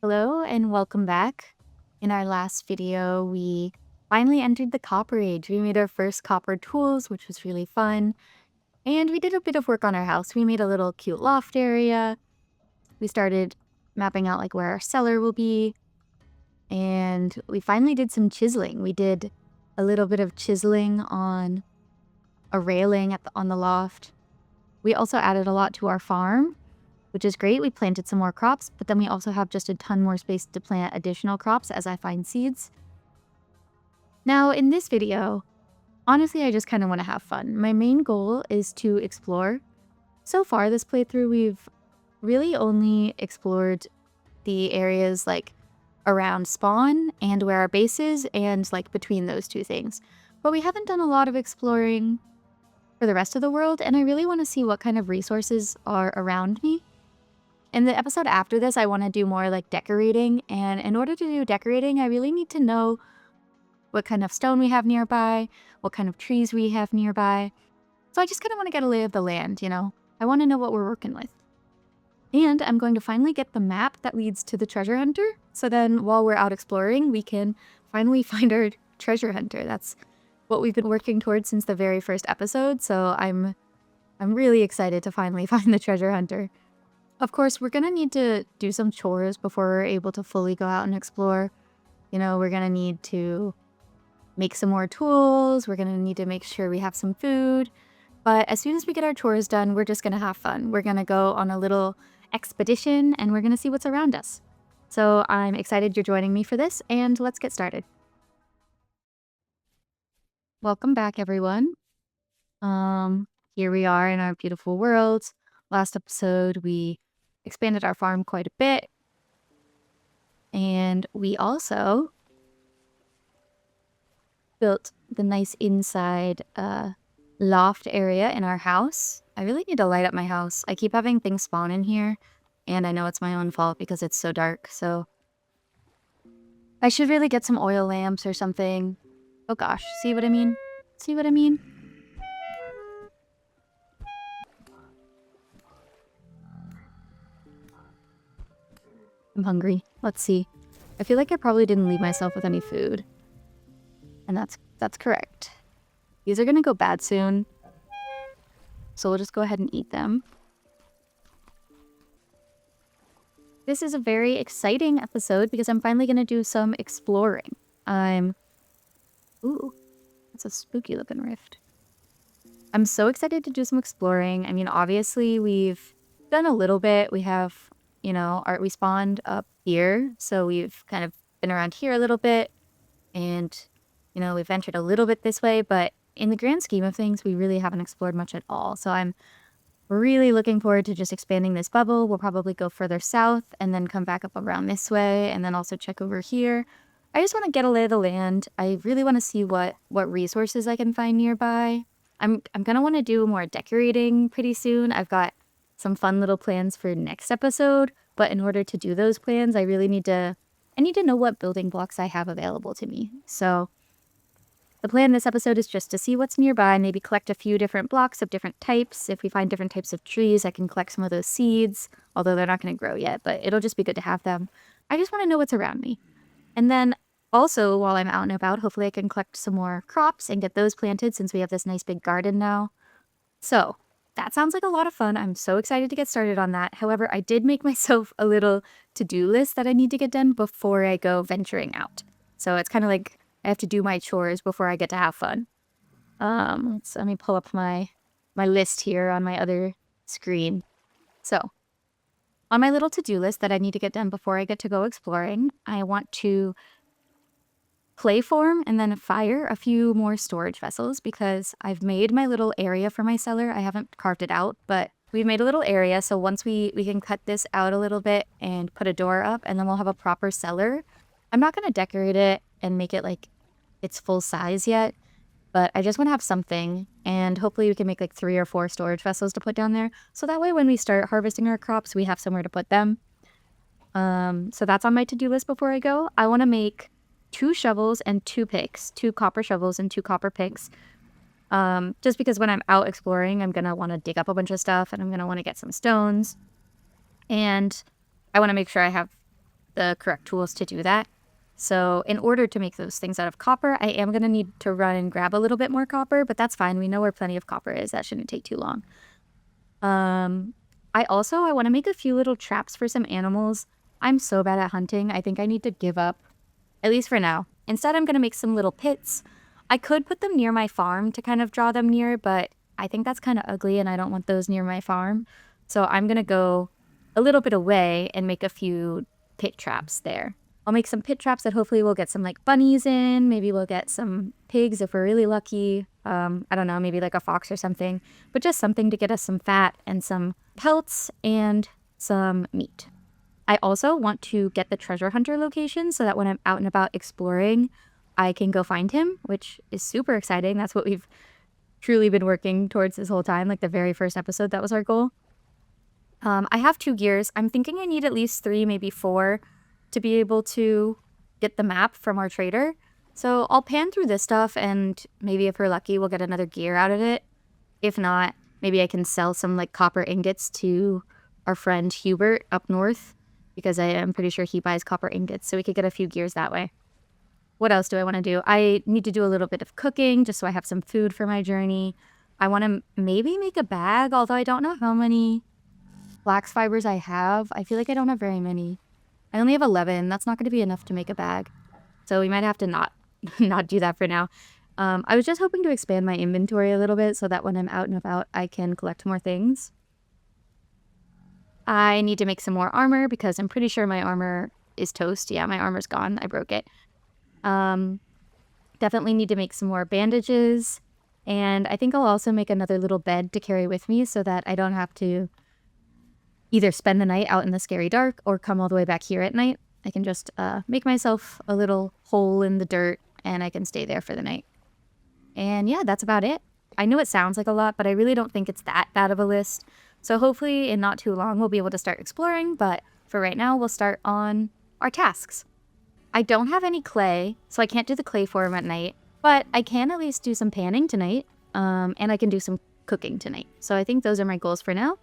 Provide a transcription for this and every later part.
Hello and welcome back. In our last video, we finally entered the Copper Age. We made our first copper tools, which was really fun. And we did a bit of work on our house. We made a little cute loft area. We started mapping out like where our cellar will be. And we finally did some chiseling. We did a little bit of chiseling on a railing on the loft. We also added a lot to our farm, which is great. We planted some more crops, but then we also have just a ton more space to plant additional crops as I find seeds. Now, in this video, honestly, I just kind of want to have fun. My main goal is to explore. So far, this playthrough, we've really only explored the areas like around spawn and where our base is and like between those two things. But we haven't done a lot of exploring for the rest of the world, and I really want to see what kind of resources are around me. In the episode after this, I want to do more like decorating, and in order to do decorating, I really need to know what kind of stone we have nearby, what kind of trees we have nearby. So I just kind of want to get a lay of the land, I want to know what we're working with. And I'm going to finally get the map that leads to the treasure hunter, so then while we're out exploring, we can finally find our treasure hunter. That's what we've been working towards since the very first episode, so I'm really excited to finally find the treasure hunter. Of course, we're going to need to do some chores before we're able to fully go out and explore. We're going to need to make some more tools. We're going to need to make sure we have some food. But as soon as we get our chores done, we're just going to have fun. We're going to go on a little expedition and we're going to see what's around us. So I'm excited you're joining me for this, and let's get started. Welcome back, everyone. Here we are in our beautiful world. Last episode, we expanded our farm quite a bit. And we also built the nice inside loft area in our house. I really need to light up my house. I keep having things spawn in here, and I know it's my own fault because it's so dark, so I should really get some oil lamps or something. Oh gosh, see what I mean? See what I mean? I'm hungry. Let's see. I feel like I probably didn't leave myself with any food. And that's correct. These are gonna go bad soon, so we'll just go ahead and eat them. This is a very exciting episode because I'm finally gonna do some exploring. Ooh, that's a spooky looking rift. I'm so excited to do some exploring. I mean, obviously we've done a little bit. We have, we spawned up here, so we've kind of been around here a little bit, and we've ventured a little bit this way, but in the grand scheme of things, we really haven't explored much at all. So I'm really looking forward to just expanding this bubble. We'll probably go further south and then come back up around this way and then also check over here. I just want to get a lay of the land. I really want to see what resources I can find nearby. I'm going to want to do more decorating pretty soon. I've got some fun little plans for next episode, but in order to do those plans, I really need to know what building blocks I have available to me. So the plan this episode is just to see what's nearby, maybe collect a few different blocks of different types. If we find different types of trees, I can collect some of those seeds, although they're not going to grow yet, but it'll just be good to have them. I just want to know what's around me. And then also, while I'm out and about, hopefully I can collect some more crops and get those planted since we have this nice big garden now. So that sounds like a lot of fun. I'm so excited to get started on that. However, I did make myself a little to-do list that I need to get done before I go venturing out. So it's kind of like I have to do my chores before I get to have fun. Let me pull up my list here on my other screen. So on my little to-do list that I need to get done before I get to go exploring, I want to clay form and then fire a few more storage vessels because I've made my little area for my cellar. I haven't carved it out, but we've made a little area. So once we can cut this out a little bit and put a door up, and then we'll have a proper cellar. I'm not going to decorate it and make it like its full size yet, but I just want to have something, and hopefully we can make like 3 or 4 storage vessels to put down there. So that way when we start harvesting our crops, we have somewhere to put them. So that's on my to-do list before I go. I want to make 2 shovels and 2 picks, 2 copper shovels and 2 copper picks. Just because when I'm out exploring, I'm going to want to dig up a bunch of stuff and I'm going to want to get some stones. And I want to make sure I have the correct tools to do that. So in order to make those things out of copper, I am going to need to run and grab a little bit more copper, but that's fine. We know where plenty of copper is. That shouldn't take too long. I want to make a few little traps for some animals. I'm so bad at hunting. I think I need to give up, at least for now. Instead, I'm going to make some little pits. I could put them near my farm to kind of draw them near, but I think that's kind of ugly and I don't want those near my farm. So I'm going to go a little bit away and make a few pit traps there. I'll make some pit traps that hopefully we'll get some like bunnies in. Maybe we'll get some pigs if we're really lucky. I don't know, maybe like a fox or something. But just something to get us some fat and some pelts and some meat. I also want to get the treasure hunter location so that when I'm out and about exploring, I can go find him, which is super exciting. That's what we've truly been working towards this whole time. Like the very first episode, that was our goal. I have 2 gears. I'm thinking I need at least 3, maybe 4 to be able to get the map from our trader. So I'll pan through this stuff and maybe if we're lucky, we'll get another gear out of it. If not, maybe I can sell some like copper ingots to our friend Hubert up north because I am pretty sure he buys copper ingots. So we could get a few gears that way. What else do I want to do? I need to do a little bit of cooking just so I have some food for my journey. I want to maybe make a bag, although I don't know how many flax fibers I have. I feel like I don't have very many. I only have 11. That's not going to be enough to make a bag. So we might have to not do that for now. I was just hoping to expand my inventory a little bit so that when I'm out and about, I can collect more things. I need to make some more armor because I'm pretty sure my armor is toast. Yeah, my armor's gone. I broke it. Definitely need to make some more bandages. And I think I'll also make another little bed to carry with me so that I don't have to either spend the night out in the scary dark or come all the way back here at night. I can just make myself a little hole in the dirt and I can stay there for the night. And yeah, that's about it. I know it sounds like a lot, but I really don't think it's that bad of a list. So hopefully in not too long, we'll be able to start exploring. But for right now, we'll start on our tasks. I don't have any clay, so I can't do the clay form at night, but I can at least do some panning tonight. And I can do some cooking tonight. So I think those are my goals for now.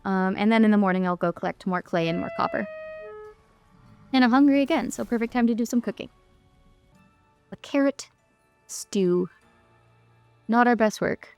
And then in the morning, I'll go collect more clay and more copper. And I'm hungry again, so perfect time to do some cooking. A carrot stew. Not our best work.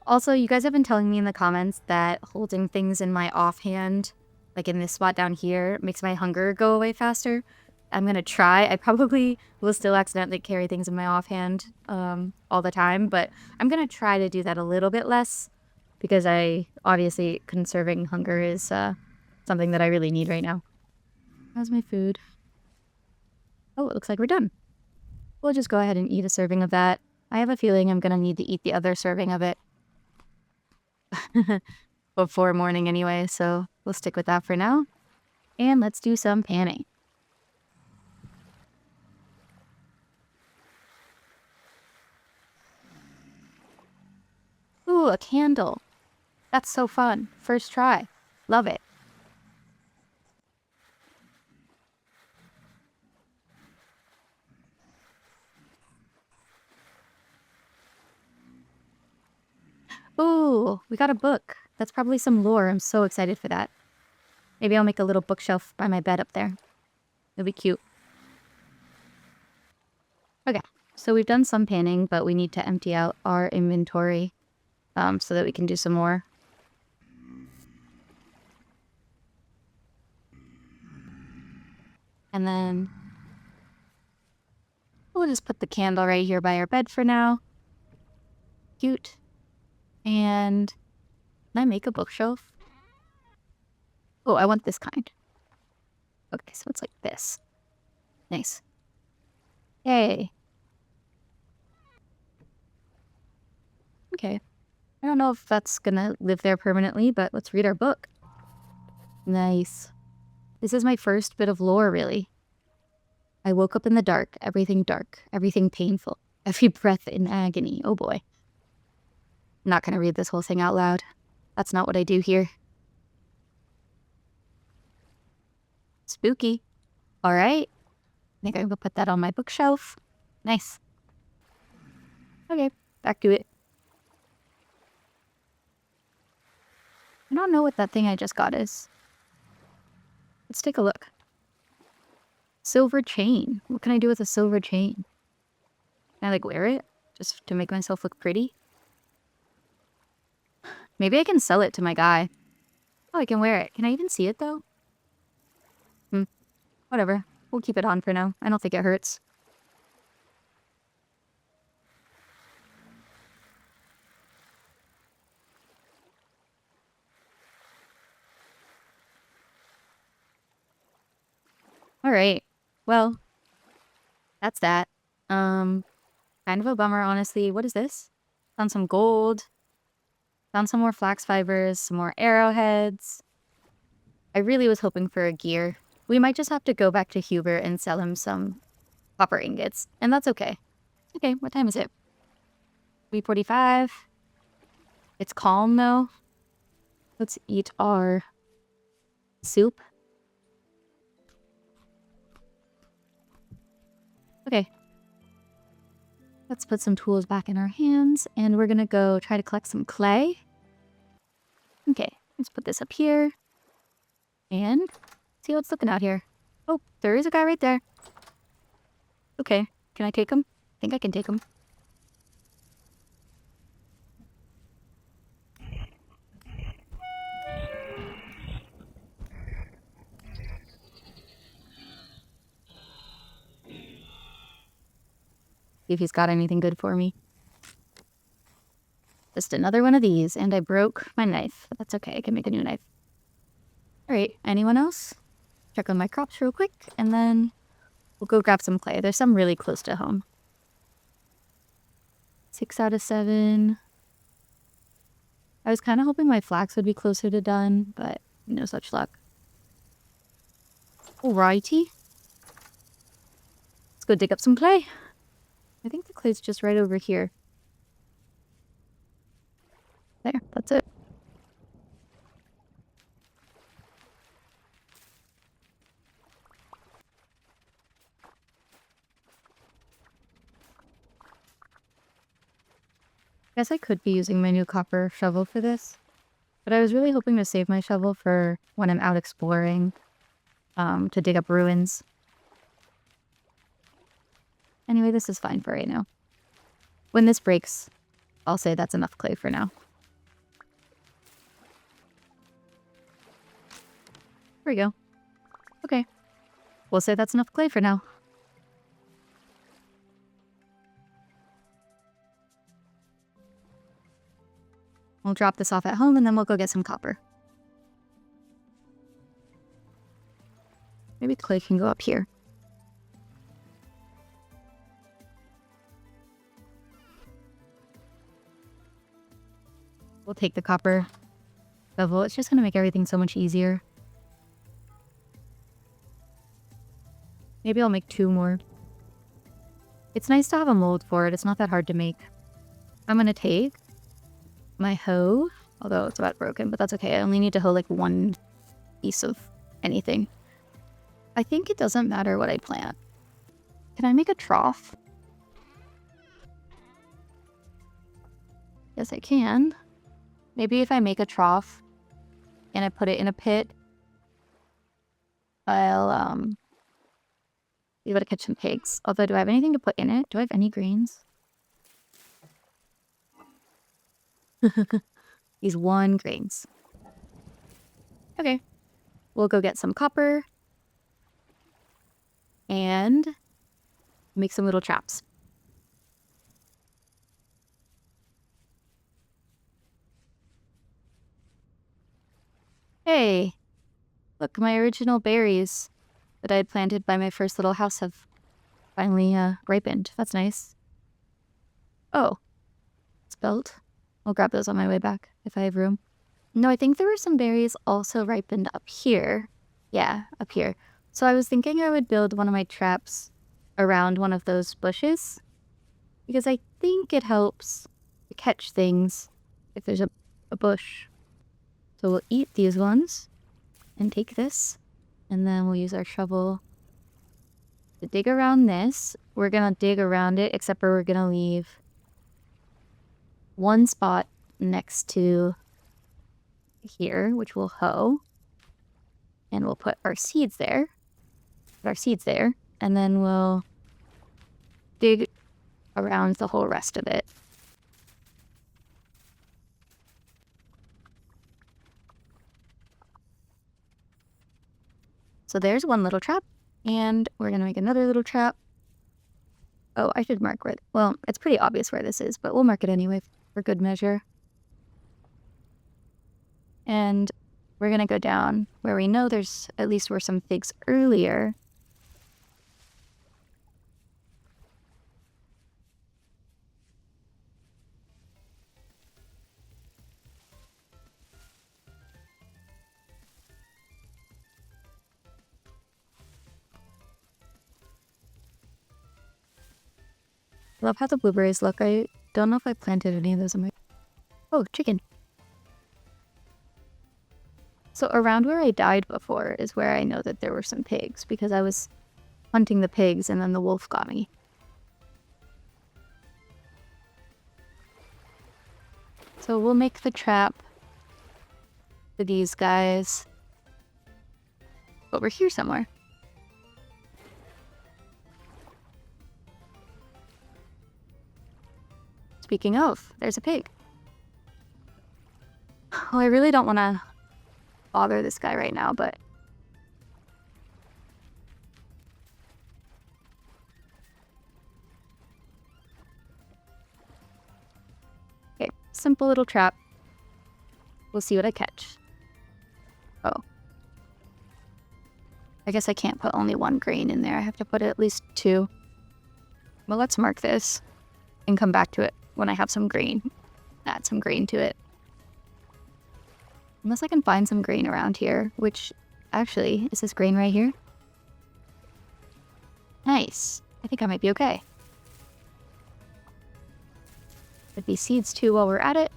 Also, you guys have been telling me in the comments that holding things in my offhand, like in this spot down here, makes my hunger go away faster. I'm going to try. I probably will still accidentally carry things in my offhand all the time, but I'm going to try to do that a little bit less because obviously conserving hunger is something that I really need right now. How's my food? Oh, it looks like we're done. We'll just go ahead and eat a serving of that. I have a feeling I'm going to need to eat the other serving of it before morning anyway, so we'll stick with that for now. And let's do some panning. Ooh, a candle. That's so fun. First try. Love it. Ooh, we got a book. That's probably some lore. I'm so excited for that. Maybe I'll make a little bookshelf by my bed up there. It'll be cute. Okay, so we've done some panning, but we need to empty out our inventory so that we can do some more. And then we'll just put the candle right here by our bed for now. Cute. And can I make a bookshelf? Oh, I want this kind. Okay, so it's like this. Nice. Yay. Okay. I don't know if that's gonna live there permanently, but let's read our book. Nice. This is my first bit of lore, really. I woke up in the dark, everything painful, every breath in agony. Oh boy. I'm not gonna read this whole thing out loud. That's not what I do here. Spooky. All right. I think I'm gonna put that on my bookshelf. Nice. Okay, back to it. don't know what that thing I just got is. Let's take a look. Silver chain. What can I do with a silver chain? Can I like wear it? Just to make myself look pretty? Maybe I can sell it to my guy. Oh, I can wear it. Can I even see it though? Whatever. We'll keep it on for now. I don't think it hurts. Alright. Well, that's that. Kind of a bummer, honestly. What is this? Found some gold. Found some more flax fibers, some more arrowheads. I really was hoping for a gear. We might just have to go back to Hubert and sell him some copper ingots, and that's okay. Okay, what time is it? 3:45. It's calm, though. Let's eat our soup. Okay. Let's put some tools back in our hands, and we're gonna go try to collect some clay. Okay, let's put this up here. And see what's looking out here. Oh, there is a guy right there. Okay, can I take him? I think I can take him. See if he's got anything good for me. Just another one of these, and I broke my knife. But that's okay, I can make a new knife. Alright, anyone else? Check on my crops real quick, and then we'll go grab some clay. There's some really close to home. 6 out of 7. I was kind of hoping my flax would be closer to done, but no such luck. Alrighty. Let's go dig up some clay. I think the clay's just right over here. There, that's it. Guess I could be using my new copper shovel for this, but I was really hoping to save my shovel for when I'm out exploring, to dig up ruins. Anyway, this is fine for right now. When this breaks, I'll say that's enough clay for now. There we go. Okay. We'll say that's enough clay for now. We'll drop this off at home and then we'll go get some copper. Maybe clay can go up here. We'll take the copper shovel. It's just going to make everything so much easier. Maybe I'll make 2 more. It's nice to have a mold for it. It's not that hard to make. I'm going to take my hoe, although it's about broken, but that's okay. I only need to hoe like 1 piece of anything. I think it doesn't matter what I plant. Can I make a trough? Yes, I can. Maybe if I make a trough and I put it in a pit, I'll be able to catch some pigs. Although, do I have anything to put in it? Do I have any grains? These 1 grains. Okay. We'll go get some copper and make some little traps. Hey, look, my original berries that I had planted by my first little house have finally ripened. That's nice. Oh, spelt. I'll grab those on my way back if I have room. No, I think there were some berries also ripened up here. Yeah, up here. So I was thinking I would build one of my traps around one of those bushes, because I think it helps to catch things if there's a bush. So we'll eat these ones and take this, and then we'll use our shovel to dig around this. We're gonna dig around it, except for we're gonna leave 1 spot next to here, which we'll hoe. And we'll put our seeds there. And then we'll dig around the whole rest of it. So there's one little trap, and we're gonna make another little trap. Oh, I should mark where, well, it's pretty obvious where this is, but we'll mark it anyway for good measure. And we're gonna go down where we know there's at least were some figs earlier. I love how the blueberries look. I don't know if I planted any of those in my... Oh, chicken. So around where I died before is where I know that there were some pigs, because I was hunting the pigs and then the wolf got me. So we'll make the trap for these guys over here somewhere. Speaking of, there's a pig. Well, I really don't want to bother this guy right now, but... Okay, simple little trap. We'll see what I catch. Oh. I guess I can't put only one grain in there. I have to put at least 2. Well, let's mark this and come back to it when I have some grain. Add some grain to it. Unless I can find some grain around here, which actually, is this grain right here? Nice. I think I might be okay. Put these seeds too while we're at it.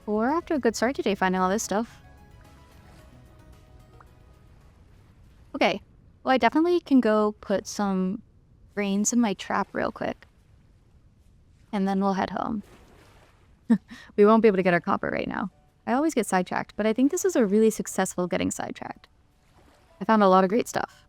We're off to a good start today finding all this stuff. Okay, well I definitely can go put some grains in my trap real quick. And then we'll head home. We won't be able to get our copper right now. I always get sidetracked, but I think this is a really successful getting sidetracked. I found a lot of great stuff.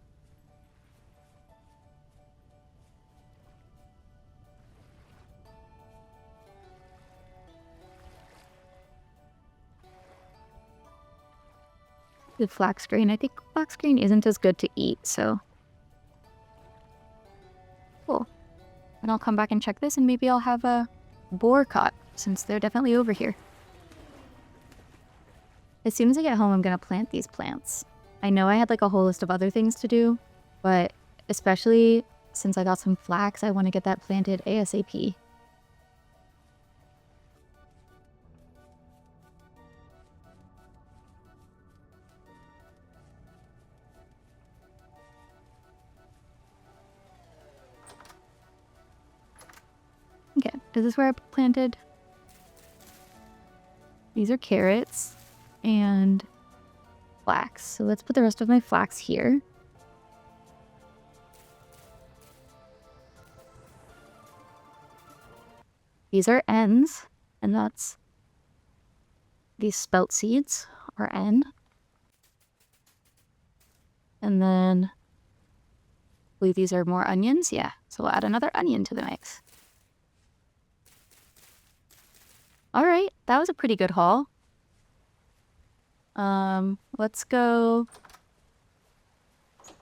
Good flax grain. I think flax grain isn't as good to eat, so... Cool. And I'll come back and check this, and maybe I'll have a boar caught, since they're definitely over here. As soon as I get home, I'm gonna plant these plants. I know I had like a whole list of other things to do, but especially since I got some flax, I want to get that planted ASAP. Okay, is this where I planted? These are carrots and flax. So let's put the rest of my flax here. These are N's, and that's... These spelt seeds are N. And then... I believe these are more onions. Yeah, so we'll add another onion to the mix. All right, that was a pretty good haul. Let's go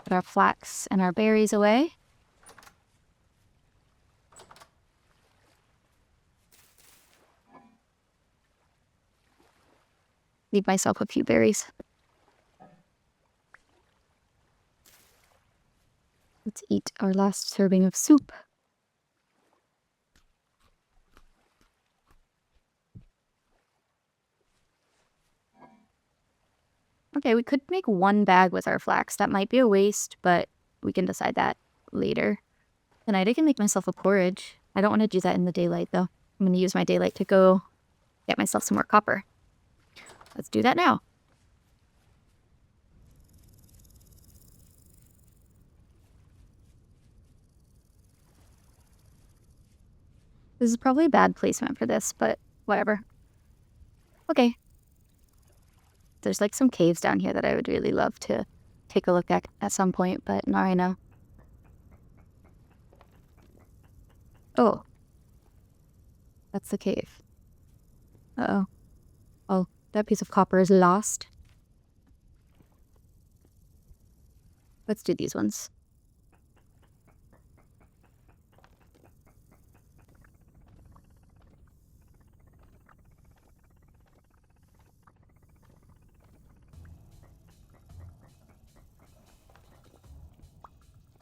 put our flax and our berries away. Leave myself a few berries. Let's eat our last serving of soup. Okay, we could make one bag with our flax. That might be a waste, but we can decide that later. Tonight I can make myself a porridge. I don't want to do that in the daylight, though. I'm going to use my daylight to go get myself some more copper. Let's do that now. This is probably bad placement for this, but whatever. Okay. There's like some caves down here that I would really love to take a look at some point, but not right now. Oh, that's the cave. Uh-oh. Oh, that piece of copper is lost. Let's do these ones.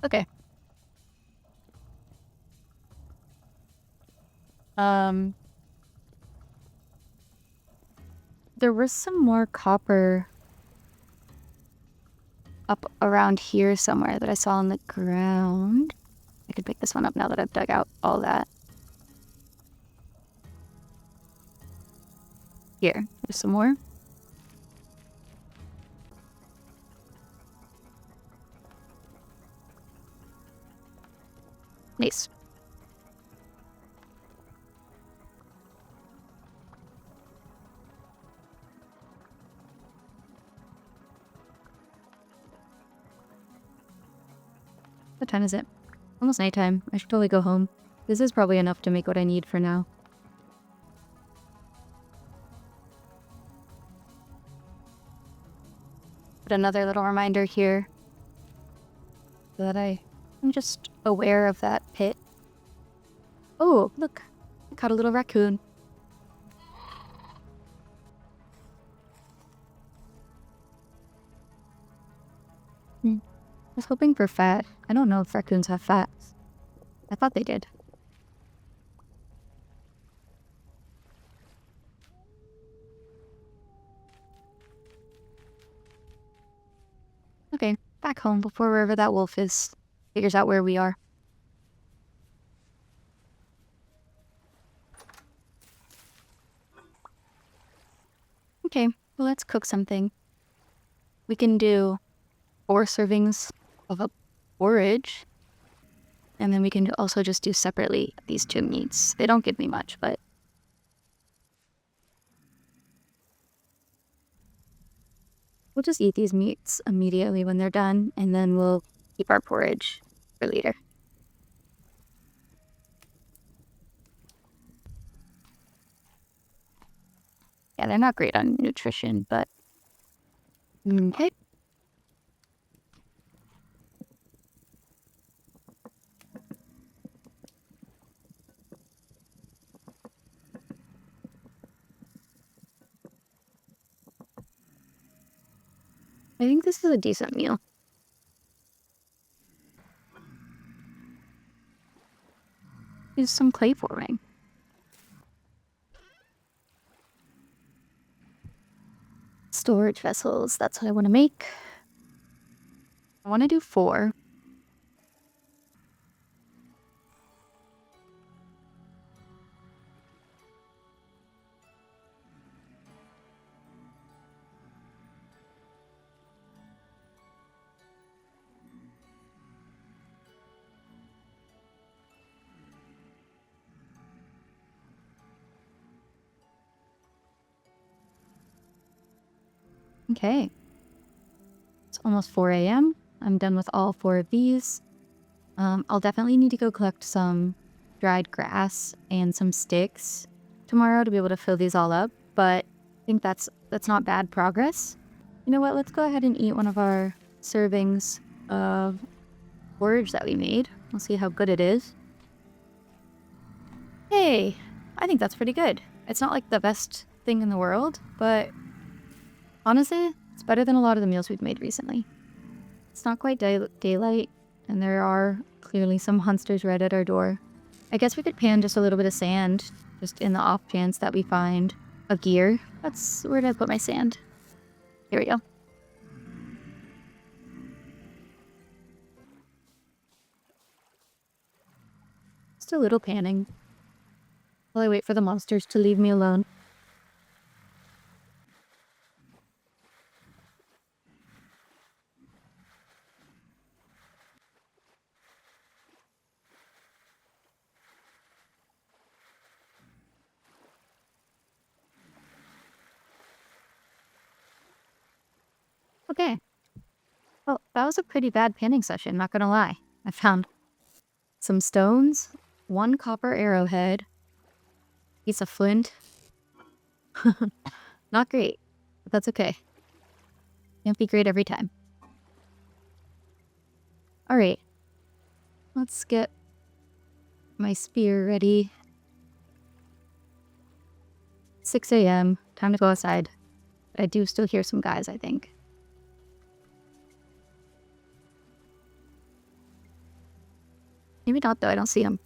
Okay. There was some more copper up around here somewhere that I saw on the ground. I could pick this one up now that I've dug out all that. Here, there's some more. Nice. What time is it? Almost nighttime. I should totally go home. This is probably enough to make what I need for now. But another little reminder here so that I'm just aware of that pit. Oh, look. I caught a little raccoon. I was hoping for fat. I don't know if raccoons have fats. I thought they did. Okay, back home before wherever that wolf is figures out where we are. Okay, well, let's cook something. We can do 4 servings of a porridge. And then we can also just do separately these 2 meats. They don't give me much, but we'll just eat these meats immediately when they're done, and then we'll keep our porridge for later. Yeah, they're not great on nutrition, but okay. I think this is a decent meal. Use some clay forming. Storage vessels, that's what I want to make. I want to do 4. Okay. It's almost 4 a.m. I'm done with all 4 of these. I'll definitely need to go collect some dried grass and some sticks tomorrow to be able to fill these all up, but I think that's not bad progress. You know what? Let's go ahead and eat one of our servings of porridge that we made. We'll see how good it is. Hey, I think that's pretty good. It's not like the best thing in the world, but honestly, it's better than a lot of the meals we've made recently. It's not quite daylight, and there are clearly some monsters right at our door. I guess we could pan just a little bit of sand, just in the off chance that we find a gear. That's where did I put my sand? Here we go. Just a little panning while I wait for the monsters to leave me alone. Okay. Well, that was a pretty bad panning session, not gonna lie. I found some stones, one copper arrowhead, piece of flint. Not great, but that's okay. Can't be great every time. Alright. Let's get my spear ready. 6 a.m. Time to go outside. I do still hear some guys, I think. Maybe not, though. I don't see them.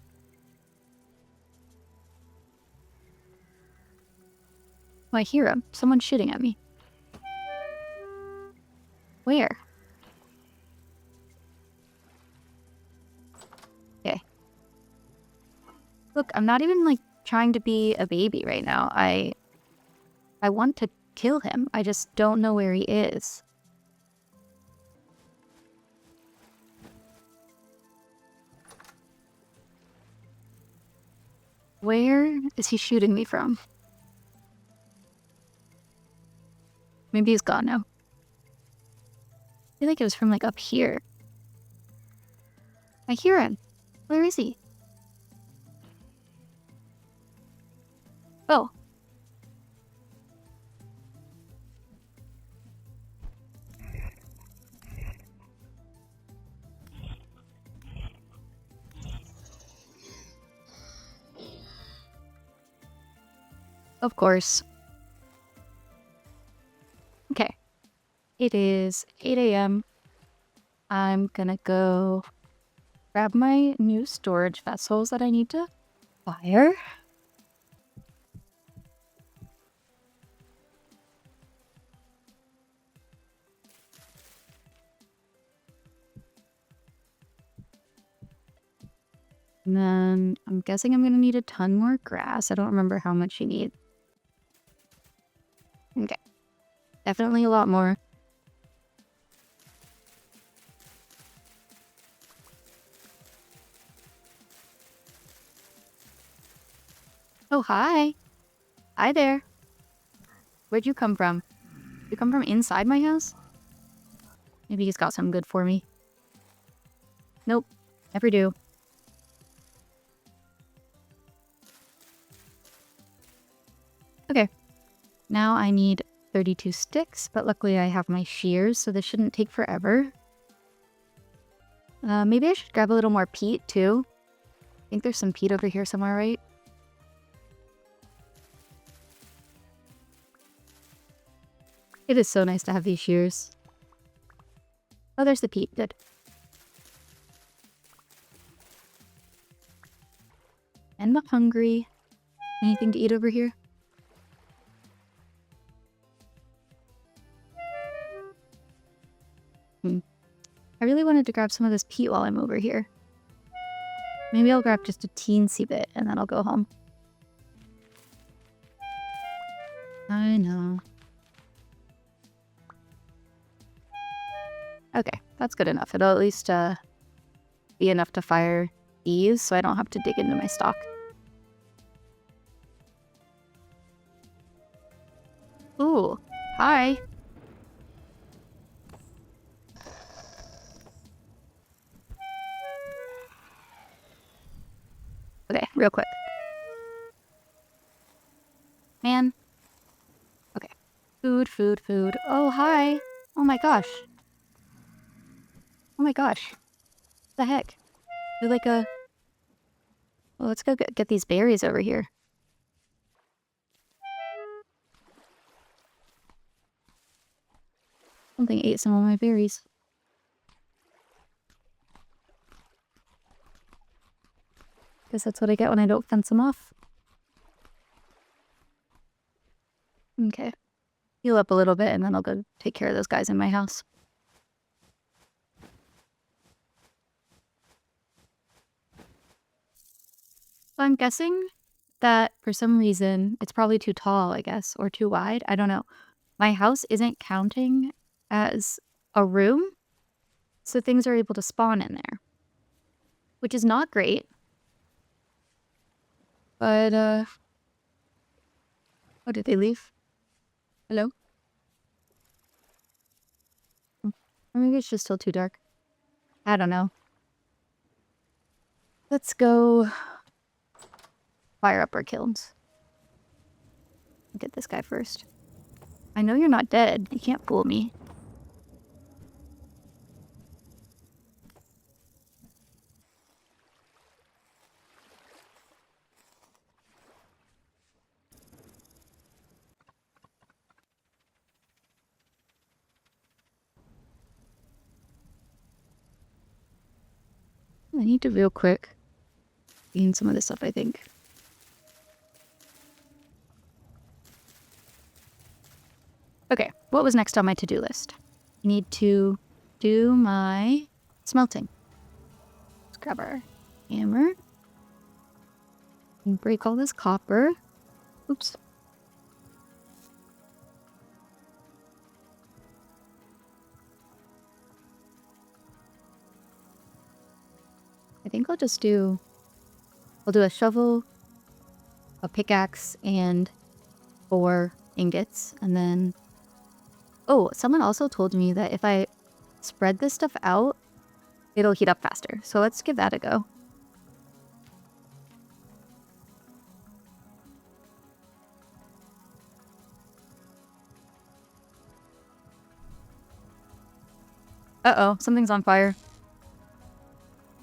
Oh, I hear him. Someone's shooting at me. Where? Okay. Look, I'm not even, like, trying to be a baby right now. I want to kill him. I just don't know where he is. Where is he shooting me from? Maybe he's gone now. I feel like it was from, like, up here. I hear him. Where is he? Oh. Of course. Okay. It is 8 a.m. I'm gonna go grab my new storage vessels that I need to fire. And then I'm guessing I'm gonna need a ton more grass. I don't remember how much you need. Okay. Definitely a lot more. Oh, hi. Hi there. Where'd you come from? You come from inside my house? Maybe he's got something good for me. Nope. Never do. Okay. Now I need 32 sticks, but luckily I have my shears, so this shouldn't take forever. Maybe I should grab a little more peat, too. I think there's some peat over here somewhere, right? It is so nice to have these shears. Oh, there's the peat. Good. And I'm hungry. Anything to eat over here? I really wanted to grab some of this peat while I'm over here. Maybe I'll grab just a teensy bit and then I'll go home. I know. Okay, that's good enough. It'll at least be enough to fire these so I don't have to dig into my stock. Ooh, hi. Okay, real quick. Man. Okay. Food, food, food. Oh, hi. Oh my gosh. Oh my gosh. What the heck? You're like a... Well, let's go get these berries over here. Something ate some of my berries. Guess that's what I get when I don't fence them off. Okay. Heal up a little bit and then I'll go take care of those guys in my house. So I'm guessing that for some reason, it's probably too tall, I guess, or too wide. I don't know. My house isn't counting as a room, so things are able to spawn in there, which is not great. But, oh, did they leave? Hello? Or maybe it's just still too dark. I don't know. Let's go fire up our kilns. Get this guy first. I know you're not dead. You can't fool me. I need to real quick clean some of this up, I think. Okay, what was next on my to-do list? I need to do my smelting. Let's grab our hammer and break all this copper. Oops. I think I'll do a shovel, a pickaxe, and 4 ingots, and then... Oh, someone also told me that if I spread this stuff out, it'll heat up faster. So let's give that a go. Uh-oh, something's on fire.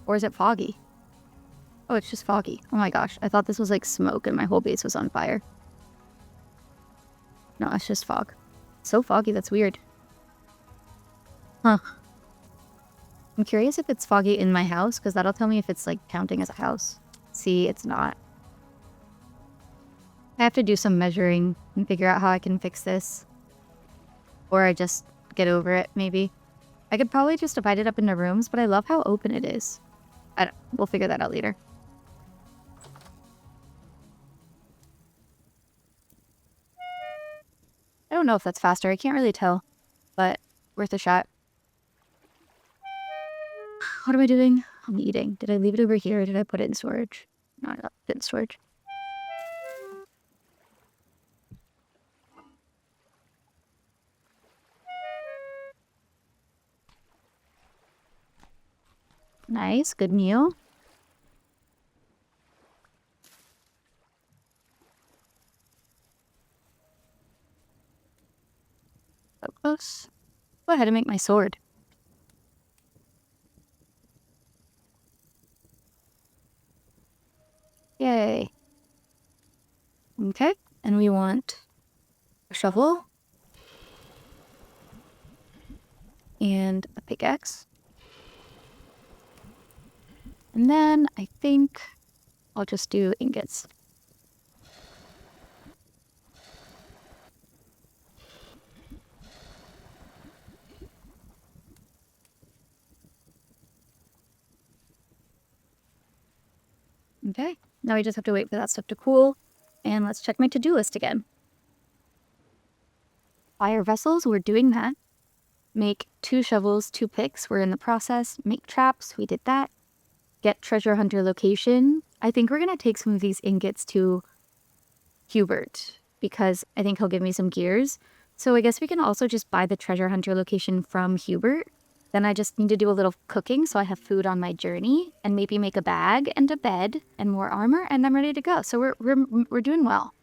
Or is it foggy? Oh, it's just foggy. Oh my gosh, I thought this was like smoke and my whole base was on fire. No, it's just fog. So foggy, that's weird. Huh. I'm curious if it's foggy in my house, because that'll tell me if it's like counting as a house. See, it's not. I have to do some measuring and figure out how I can fix this. Or I just get over it, maybe. I could probably just divide it up into rooms, but I love how open it is. We'll figure that out later. I don't know if that's faster. I can't really tell, but worth a shot. What am I doing? I'm eating. Did I leave it over here or did I put it in storage? No, I left it in storage. Nice, good meal. So close. Go ahead and make my sword. Yay. Okay, and we want a shovel and a pickaxe. And then I think I'll just do ingots. Okay, now we just have to wait for that stuff to cool. And let's check my to-do list again. Fire vessels, we're doing that. Make 2 shovels, 2 picks, we're in the process. Make traps, we did that. Get treasure hunter location. I think we're going to take some of these ingots to Hubert, because I think he'll give me some gears. So I guess we can also just buy the treasure hunter location from Hubert. Then I just need to do a little cooking so I have food on my journey, and maybe make a bag and a bed and more armor, and I'm ready to go. So we're doing well.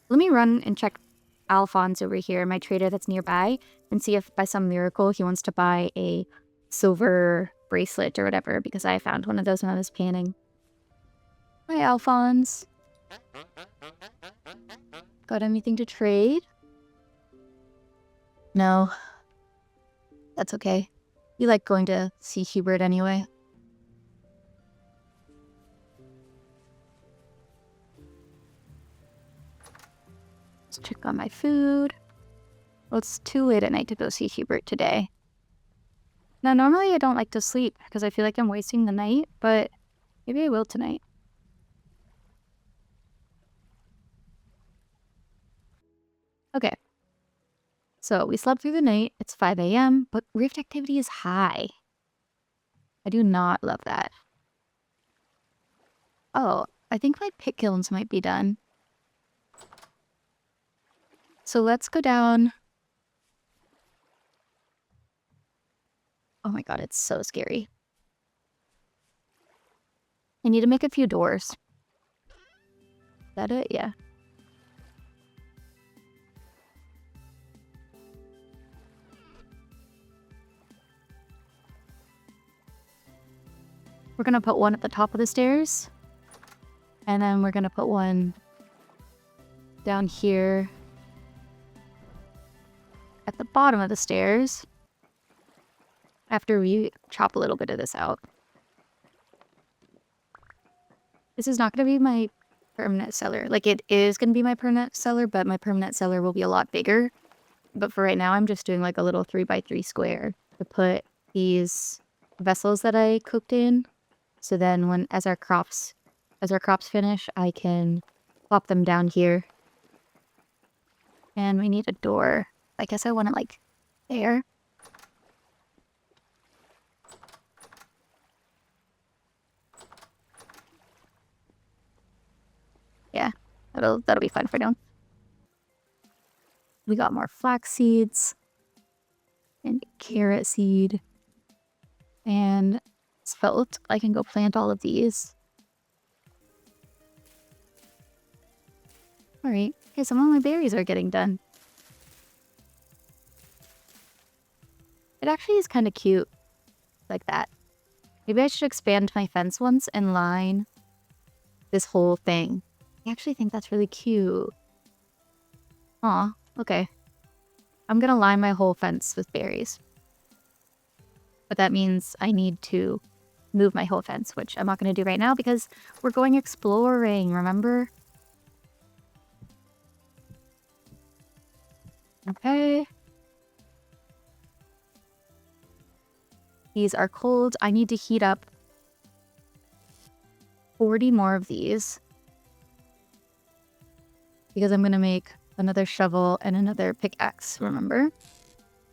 Let me run and check Alphonse over here, my trader that's nearby, and see if by some miracle he wants to buy a silver bracelet or whatever, because I found one of those when I was panning. Hi, Alphonse. Got anything to trade? No. That's okay. We like going to see Hubert anyway. Let's check on my food. Well, it's too late at night to go see Hubert today. Now, normally I don't like to sleep because I feel like I'm wasting the night, but maybe I will tonight. Okay. So we slept through the night. It's 5 a.m., but rift activity is high. I do not love that. Oh, I think my pit kilns might be done. So let's go down Oh my god, it's so scary. I need to make a few doors. Is that it? Yeah. We're gonna put one at the top of the stairs. And then we're gonna put one down here at the bottom of the stairs after we chop a little bit of this out. This is not gonna be my permanent cellar. Like, it is gonna be my permanent cellar, but my permanent cellar will be a lot bigger. But for right now, I'm just doing like a little 3x3 square to put these vessels that I cooked in. So then as our crops finish, I can plop them down here. And we need a door. I guess I want it like there. Yeah, that'll be fun for now. We got more flax seeds and carrot seed and spelt. I can go plant all of these. All right. Okay, some of my berries are getting done. It actually is kind of cute like that. Maybe I should expand my fence once and line this whole thing. I actually think that's really cute. Aw, okay. I'm gonna line my whole fence with berries. But that means I need to move my whole fence, which I'm not gonna do right now because we're going exploring, remember? Okay. These are cold. I need to heat up 40 more of these because I'm gonna make another shovel and another pickaxe, remember?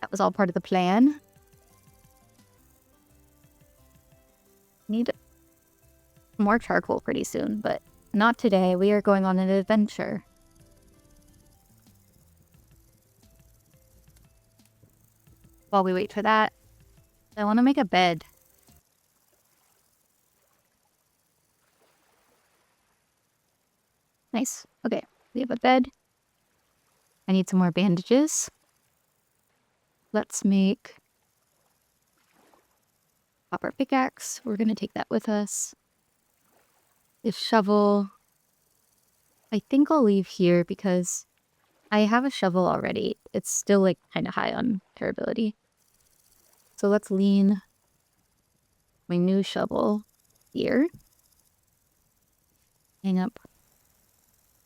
That was all part of the plan. Need more charcoal pretty soon, but not today. We are going on an adventure. While we wait for that, I want to make a bed. Nice. Okay, we have a bed. I need some more bandages. Let's make copper pickaxe. We're going to take that with us. This shovel, I think I'll leave here because I have a shovel already. It's still like kind of high on durability. So let's lean my new shovel here. Hang up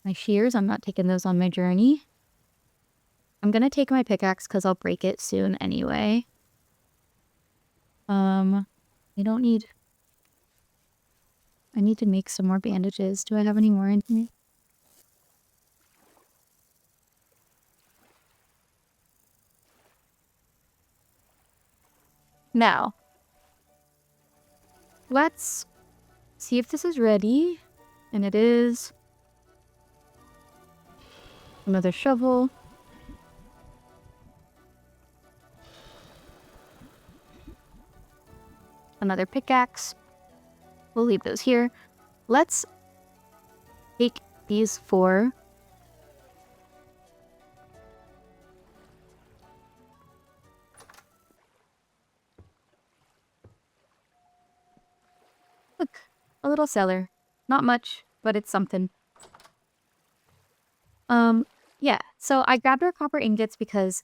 my shears. I'm not taking those on my journey. I'm gonna take my pickaxe because I'll break it soon anyway. I don't need... I need to make some more bandages. Do I have any more in here? Now, let's see if this is ready. And it is. Another shovel. Another pickaxe. We'll leave those here. Let's take these 4. Look, a little cellar. Not much, but it's something. Yeah, so I grabbed our copper ingots because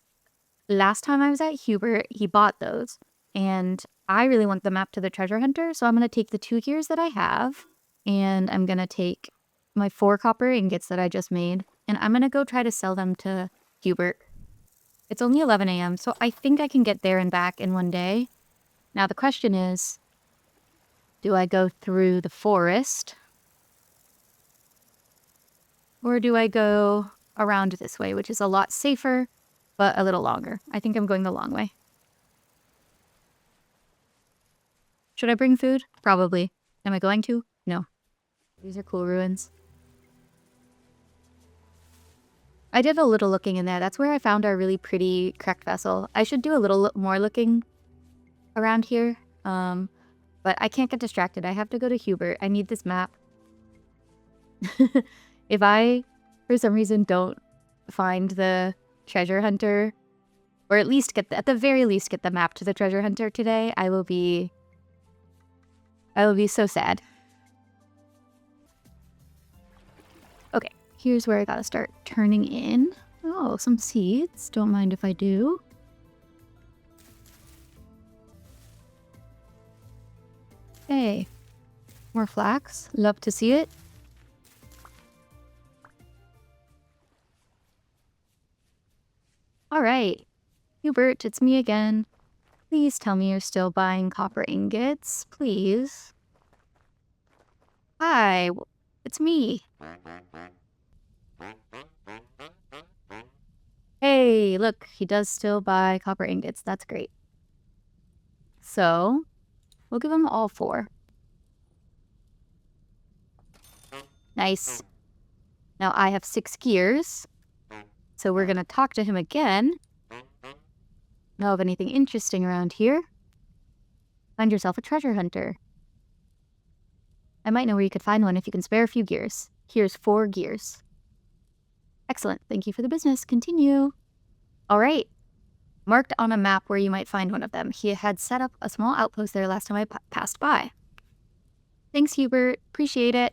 last time I was at Hubert, he bought those. And I really want the map to the treasure hunter, so I'm going to take the 2 gears that I have, and I'm going to take my 4 copper ingots that I just made, and I'm going to go try to sell them to Hubert. It's only 11 a.m., so I think I can get there and back in one day. Now the question is, do I go through the forest? Or do I go around this way, which is a lot safer, but a little longer? I think I'm going the long way. Should I bring food? Probably. Am I going to? No. These are cool ruins. I did a little looking in there. That's where I found our really pretty cracked vessel. I should do a little more looking around here. But I can't get distracted. I have to go to Hubert. I need this map. If I, for some reason, don't find the treasure hunter, or at least at the very least get the map to the treasure hunter today, I will be so sad. Okay, here's where I gotta start turning in. Oh, some seeds. Don't mind if I do. Hey, more flax. Love to see it. All right, Hubert, it's me again. Please tell me you're still buying copper ingots, please. Hi, it's me. Hey, look, he does still buy copper ingots. That's great. So, we'll give him all 4. Nice. Now I have 6 gears. So we're gonna talk to him again. Know of anything interesting around here? Find yourself a treasure hunter. I might know where you could find one if you can spare a few gears. Here's 4 gears. Excellent. Thank you for the business. Continue. All right. Marked on a map where you might find one of them. He had set up a small outpost there last time I passed by. Thanks, Hubert. Appreciate it.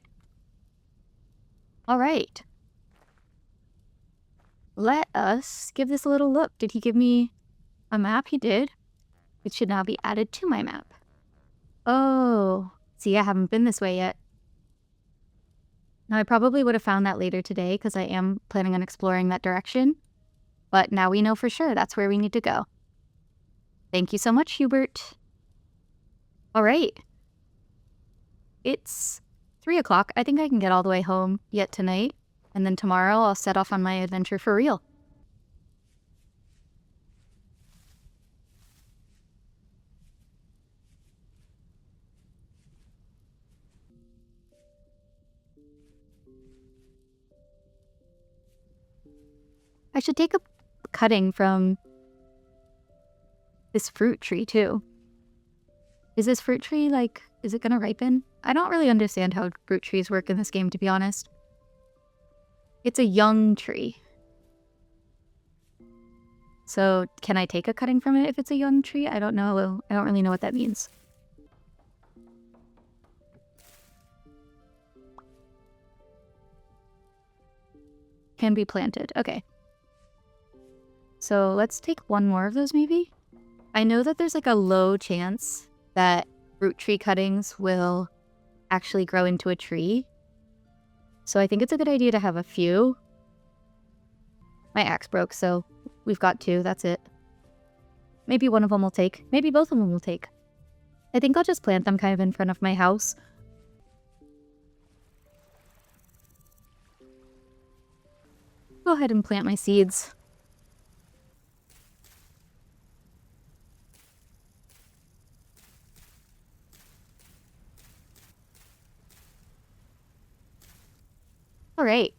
All right. Let us give this a little look. Did he give me a map? He did. It should now be added to my map. Oh, see, I haven't been this way yet. Now, I probably would have found that later today because I am planning on exploring that direction. But now we know for sure that's where we need to go. Thank you so much, Hubert. All right. It's 3 o'clock. I think I can get all the way home yet tonight. And then tomorrow I'll set off on my adventure for real. I should take a cutting from this fruit tree too. Is this fruit tree, like, is it gonna ripen? I don't really understand how fruit trees work in this game, to be honest. It's a young tree. So can I take a cutting from it if it's a young tree? I don't know. I don't really know what that means. Can be planted. Okay. So let's take one more of those maybe. I know that there's like a low chance that fruit tree cuttings will actually grow into a tree. So I think it's a good idea to have a few. My axe broke, so we've got 2. That's it. Maybe one of them will take. Maybe both of them will take. I think I'll just plant them kind of in front of my house. Go ahead and plant my seeds. All right.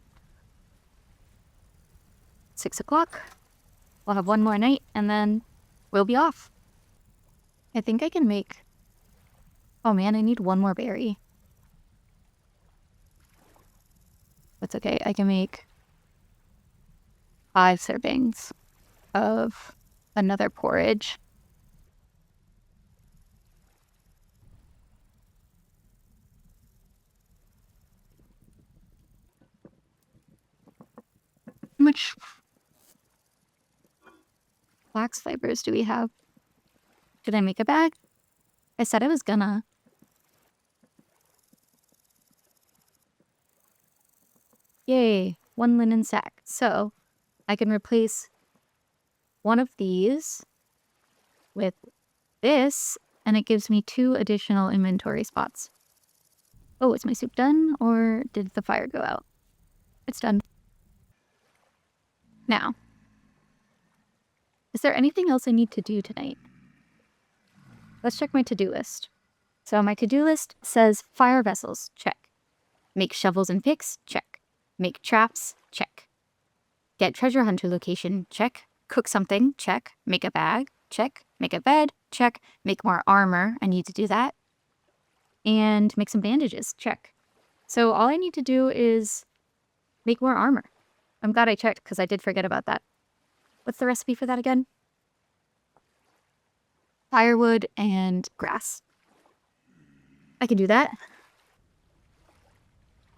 6 o'clock. We'll have one more night, and then we'll be off. I think I can make... Oh man, I need one more berry. That's okay. I can make 5 servings of another porridge. How much flax fibers do we have? Did I make a bag? I said I was gonna. Yay, 1 linen sack. So I can replace one of these with this, and it gives me 2 additional inventory spots. Oh, is my soup done, or did the fire go out? It's done. Now, is there anything else I need to do tonight? Let's check my to-do list. So my to-do list says fire vessels, check. Make shovels and picks, check. Make traps, check. Get treasure hunter location, check. Cook something, check. Make a bag, check. Make a bed, check. Make more armor. I need to do that. And make some bandages. Check. So all I need to do is make more armor. I'm glad I checked because I did forget about that. What's the recipe for that again? Firewood and grass. I can do that.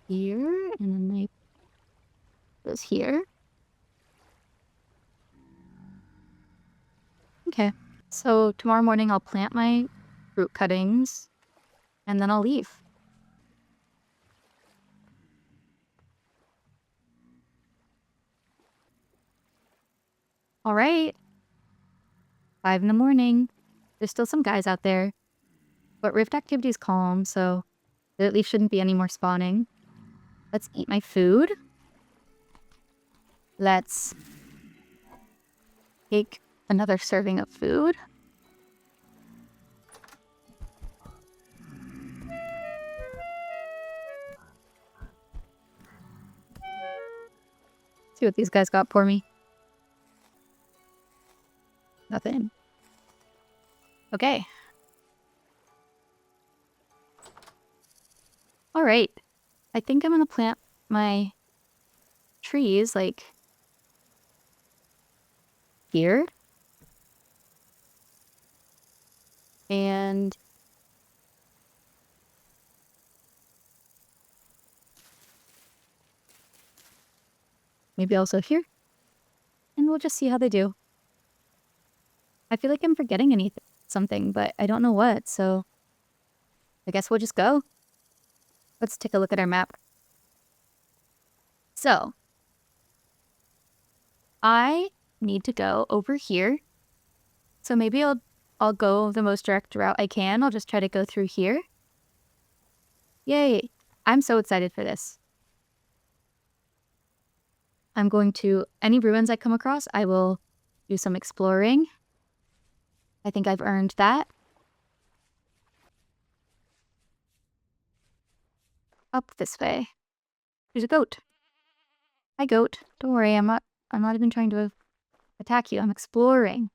Here, and then I goes here. Okay. So tomorrow morning I'll plant my fruit cuttings and then I'll leave. All right. 5 in the morning. There's still some guys out there, but rift activity is calm, so there at least shouldn't be any more spawning. Let's eat my food. Let's take another serving of food. See what these guys got for me. Nothing. Okay. All right. I think I'm going to plant my trees like here. And maybe also here. And we'll just see how they do. I feel like I'm forgetting something, but I don't know what, so I guess we'll just go. Let's take a look at our map. So, I need to go over here. So maybe I'll go the most direct route I can. I'll just try to go through here. Yay! I'm so excited for this. I'm going to any ruins I come across, I will do some exploring. I think I've earned that. Up this way. There's a goat. Hi, goat. Don't worry, I'm not even trying to attack you. I'm exploring.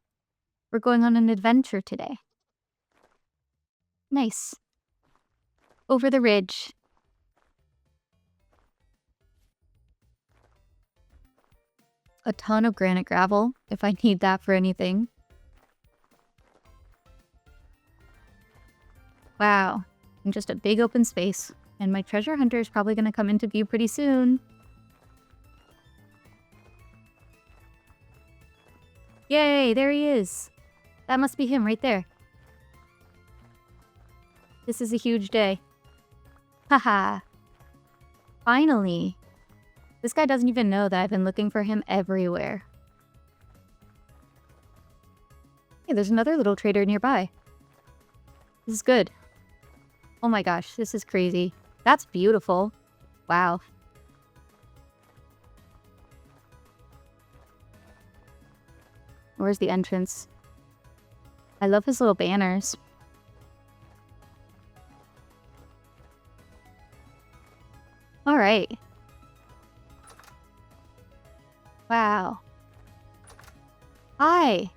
We're going on an adventure today. Nice. Over the ridge. A ton of granite gravel, if I need that for anything. Wow. And just a big open space. And my treasure hunter is probably going to come into view pretty soon. Yay, there he is. That must be him right there. This is a huge day. Haha. Finally. This guy doesn't even know that I've been looking for him everywhere. Hey, there's another little trader nearby. This is good. Oh my gosh, this is crazy. That's beautiful. Wow. Where's the entrance? I love his little banners. All right. Wow. Hi.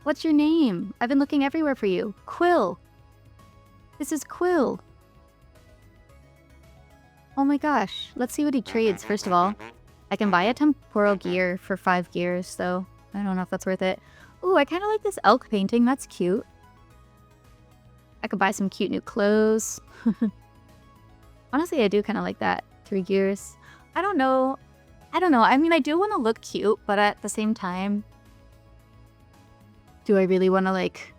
What's your name? I've been looking everywhere for you. Quill. This is Quill. Oh my gosh. Let's see what he trades, first of all. I can buy a temporal gear for 5 gears, though. I don't know if that's worth it. Ooh, I kind of like this elk painting. That's cute. I could buy some cute new clothes. Honestly, I do kind of like that. 3 gears. I don't know. I mean, I do want to look cute, but at the same time, do I really want to, like,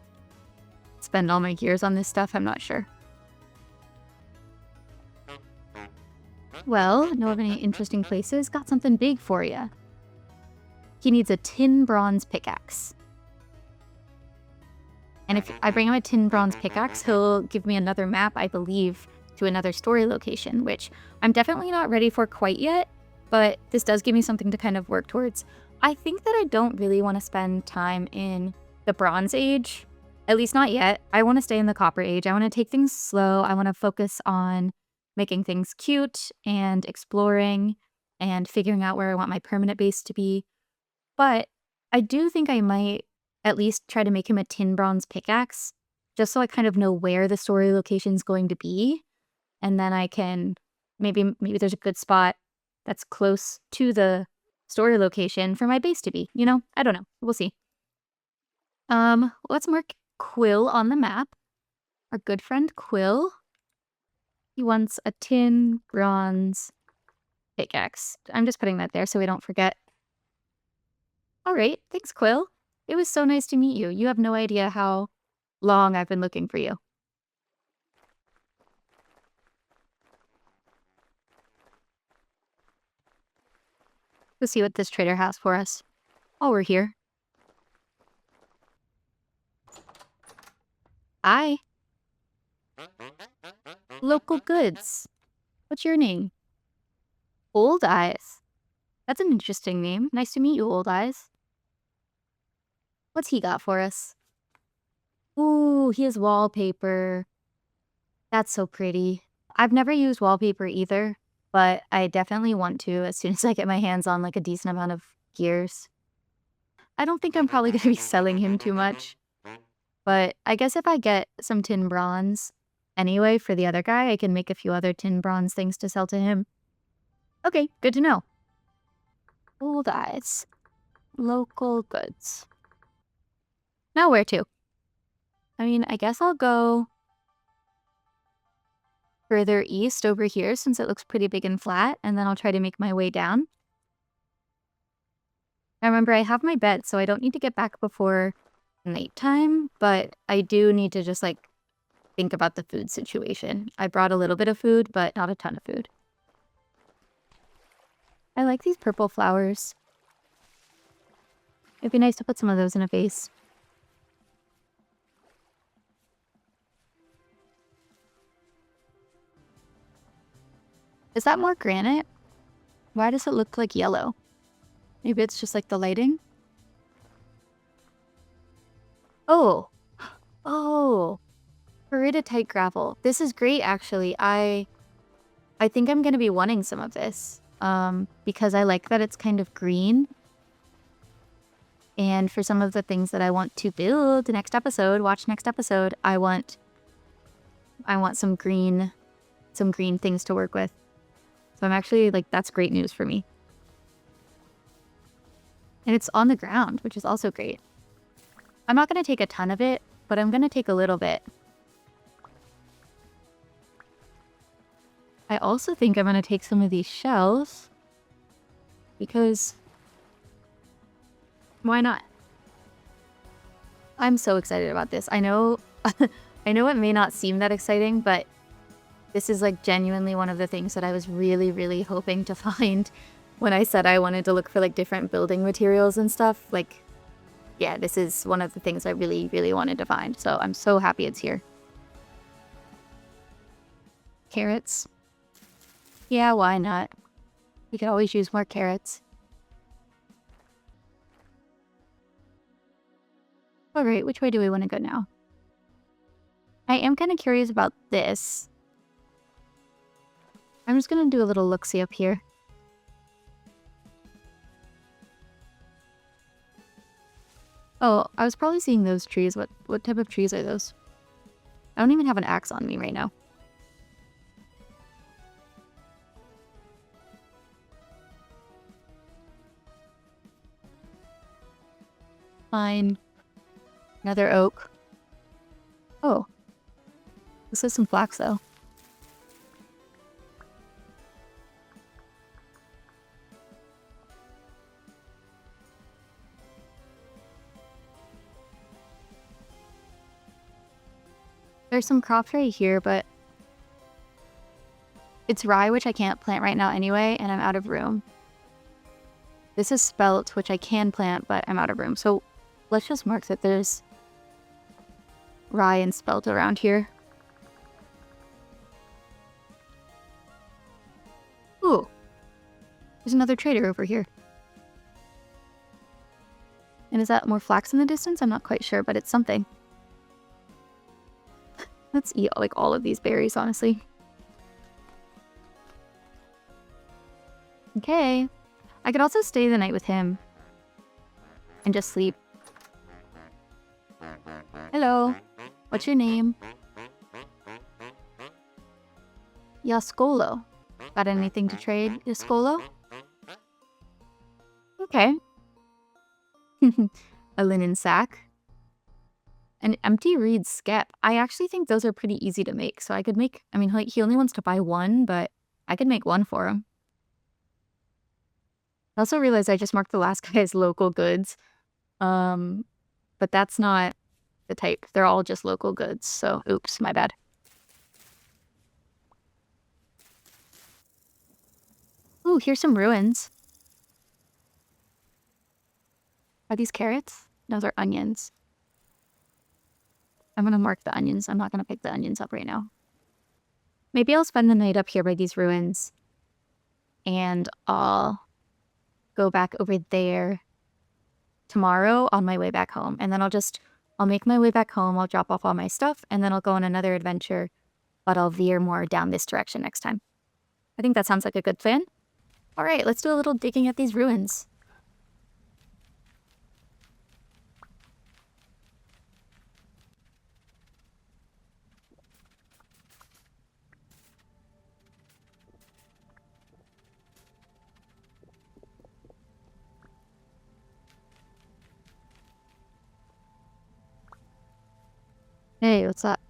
spend all my gears on this stuff? I'm not sure. Well, know of any interesting places? Got something big for you. He needs a tin bronze pickaxe. And if I bring him a tin bronze pickaxe, he'll give me another map, I believe, to another story location, which I'm definitely not ready for quite yet, but this does give me something to kind of work towards. I think that I don't really want to spend time in the Bronze Age, at least not yet. I want to stay in the Copper Age. I want to take things slow. I want to focus on making things cute and exploring and figuring out where I want my permanent base to be. But I do think I might at least try to make him a tin bronze pickaxe, just so I kind of know where the story location's going to be, and then I can maybe there's a good spot that's close to the story location for my base to be, you know? I don't know. We'll see. Let's mark Quill on the map. Our good friend Quill. He wants a tin bronze pickaxe. I'm just putting that there so we don't forget. All right, thanks, Quill. It was so nice to meet you. You have no idea how long I've been looking for you. Let's see what this trader has for us. Oh, we're here. Hi. Local goods. What's your name? Old Eyes. That's an interesting name. Nice to meet you, Old Eyes. What's he got for us? Ooh, he has wallpaper. That's so pretty. I've never used wallpaper either, but I definitely want to as soon as I get my hands on like a decent amount of gears. I don't think I'm probably going to be selling him too much, but I guess if I get some tin bronze anyway for the other guy, I can make a few other tin bronze things to sell to him. Okay, good to know. Old Eyes. Local goods. Now where to? I mean, I guess I'll go further east over here since it looks pretty big and flat, and then I'll try to make my way down. Now remember, I have my bed, so I don't need to get back before nighttime, but I do need to just, like, think about the food situation. I brought a little bit of food, but not a ton of food. I like these purple flowers. It'd be nice to put some of those in a vase. Is that more granite? Why does it look like yellow? Maybe it's just like the lighting? Oh. Oh. Peridotite gravel. This is great, actually. I think I'm going to be wanting some of this. Because I like that it's kind of green. And for some of the things that I want to build next episode, watch next episode, I want some green things to work with. So I'm actually like, that's great news for me. And it's on the ground, which is also great. I'm not going to take a ton of it, but I'm going to take a little bit. I also think I'm going to take some of these shells because why not? I'm so excited about this. I know I know it may not seem that exciting, but this is like genuinely one of the things that I was really, really hoping to find when I said I wanted to look for like different building materials and stuff. Like, yeah, this is one of the things I really, really wanted to find. So I'm so happy it's here. Carrots. Yeah, why not? We could always use more carrots. All right, which way do we want to go now? I am kind of curious about this. I'm just going to do a little look-see up here. Oh, I was probably seeing those trees. What type of trees are those? I don't even have an axe on me right now. Fine. Another oak. Oh. This is some flax, though. There's some crops right here, but it's rye, which I can't plant right now anyway, and I'm out of room. This is spelt, which I can plant, but I'm out of room. So let's just mark that there's rye and spelt around here. Ooh, there's another trader over here. And is that more flax in the distance? I'm not quite sure, but it's something. Let's eat like all of these berries, honestly. Okay. I could also stay the night with him. and just sleep. Hello. What's your name? Yaskolo. Got anything to trade, Yaskolo? Okay. A linen sack. An empty reed skep. I actually think those are pretty easy to make. So I could make, I mean, he only wants to buy one, but I could make one for him. I also realized I just marked the last guy as local goods. But that's not the type. They're all just local goods. So, oops, my bad. Ooh, here's some ruins. Are these carrots? Those are onions. I'm gonna mark the onions. I'm not gonna pick the onions up right now. Maybe I'll spend the night up here by these ruins. And I'll go back over there tomorrow on my way back home. And then I'll make my way back home. I'll drop off all my stuff. And then I'll go on another adventure. But I'll veer more down this direction next time. I think that sounds like a good plan. All right, let's do a little digging at these ruins. Hey, what's up?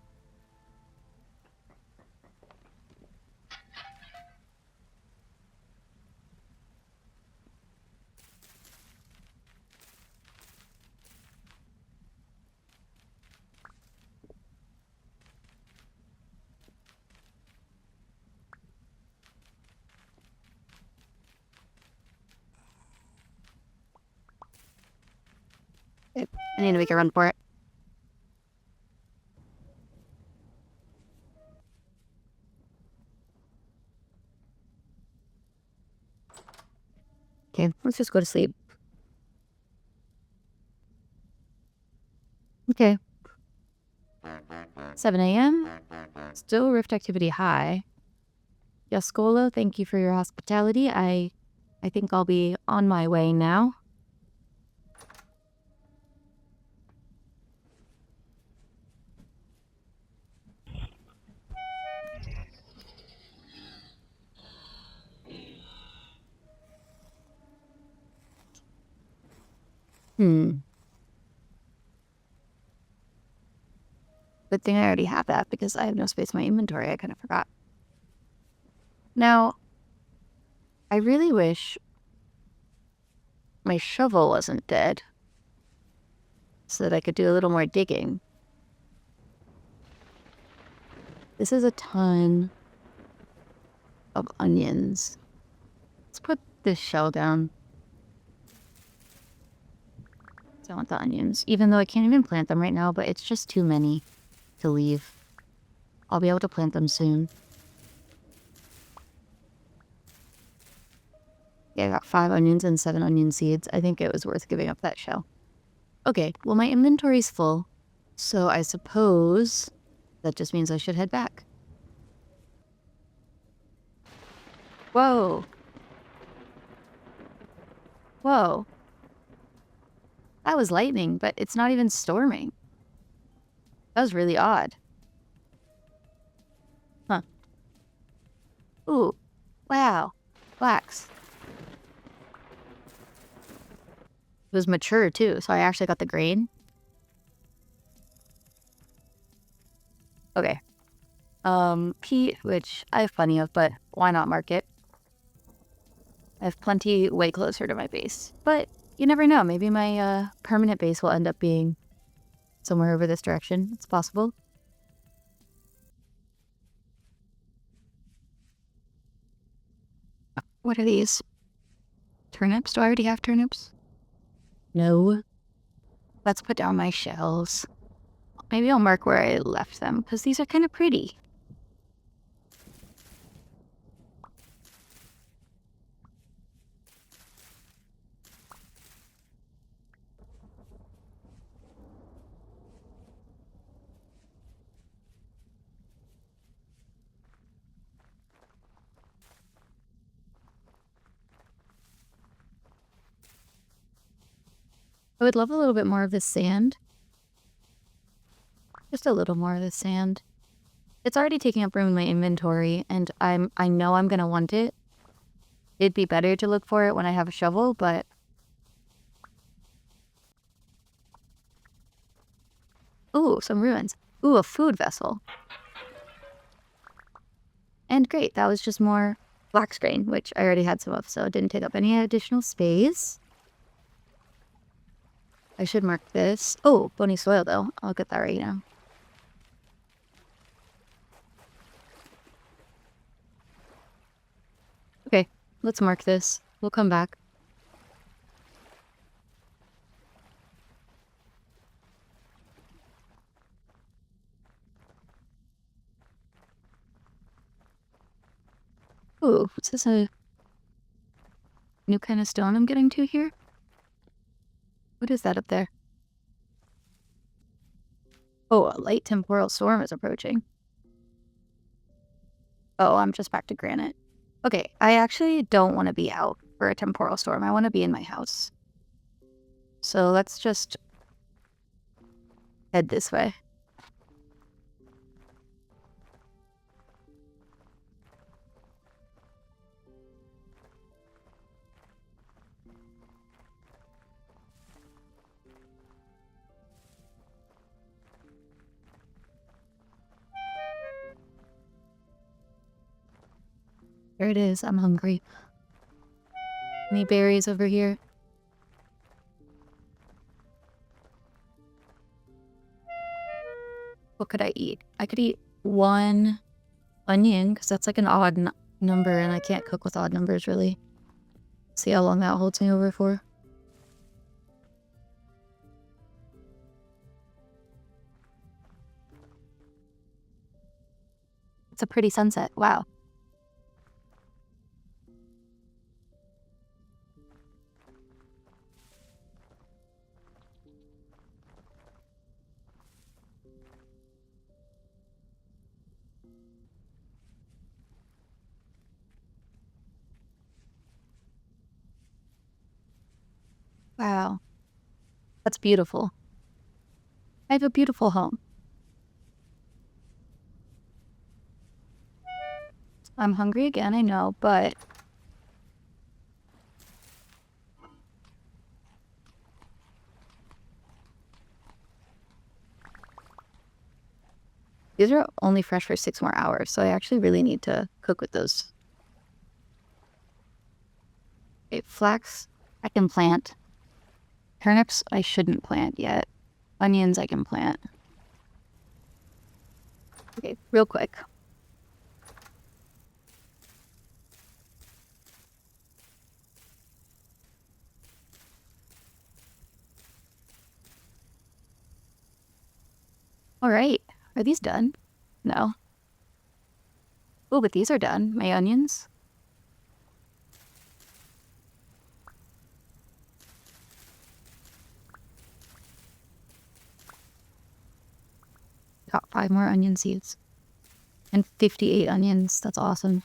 I need to make a run for it. Okay, let's just go to sleep. Okay. 7 a.m. Still rift activity high. Yaskolo, thank you for your hospitality. I think I'll be on my way now. Good thing I already have that because I have no space in my inventory. I kind of forgot. Now, I really wish my shovel wasn't dead so that I could do a little more digging. This is a ton of onions. Let's put this shell down. I want the onions, even though I can't even plant them right now, but it's just too many to leave. I'll be able to plant them soon. Yeah, I got 5 onions and 7 onion seeds. I think it was worth giving up that shell. Okay, well, my inventory's full, so I suppose that just means I should head back. Whoa. Whoa. That was lightning, but it's not even storming. That was really odd. Huh. Ooh. Wow. Flax. It was mature too, so I actually got the grain. Okay. Peat, which I have plenty of, but why not market? I have plenty way closer to my base. But you never know. Maybe my permanent base will end up being somewhere over this direction. It's possible. What are these? Turnips? Do I already have turnips? No. Let's put down my shells. Maybe I'll mark where I left them, because these are kind of pretty. I would love a little bit more of this sand. Just a little more of this sand. It's already taking up room in my inventory, and I know I'm gonna want it. It'd be better to look for it when I have a shovel, but... Ooh, some ruins. Ooh, a food vessel. And great, that was just more flax grain, which I already had some of, so it didn't take up any additional space. I should mark this. Oh, bony soil, though. I'll get that right now. Okay, let's mark this. We'll come back. Ooh, what's this, a new kind of stone I'm getting to here? What is that up there? Oh, a light temporal storm is approaching. Oh, I'm just back to granite. Okay, I actually don't want to be out for a temporal storm. I want to be in my house. So let's just head this way. There it is. I'm hungry. Any berries over here? What could I eat? I could eat one onion, because that's like an odd number, and I can't cook with odd numbers, really. See how long that holds me over for. It's a pretty sunset. Wow. Wow. That's beautiful. I have a beautiful home. I'm hungry again, I know, but... These are only fresh for 6 more hours, so I actually really need to cook with those. Okay, flax, I can plant. Turnips, I shouldn't plant yet. Onions, I can plant. Okay, real quick. All right, are these done? No. Oh, but these are done. My onions. Got 5 more onion seeds. And 58 onions. That's awesome.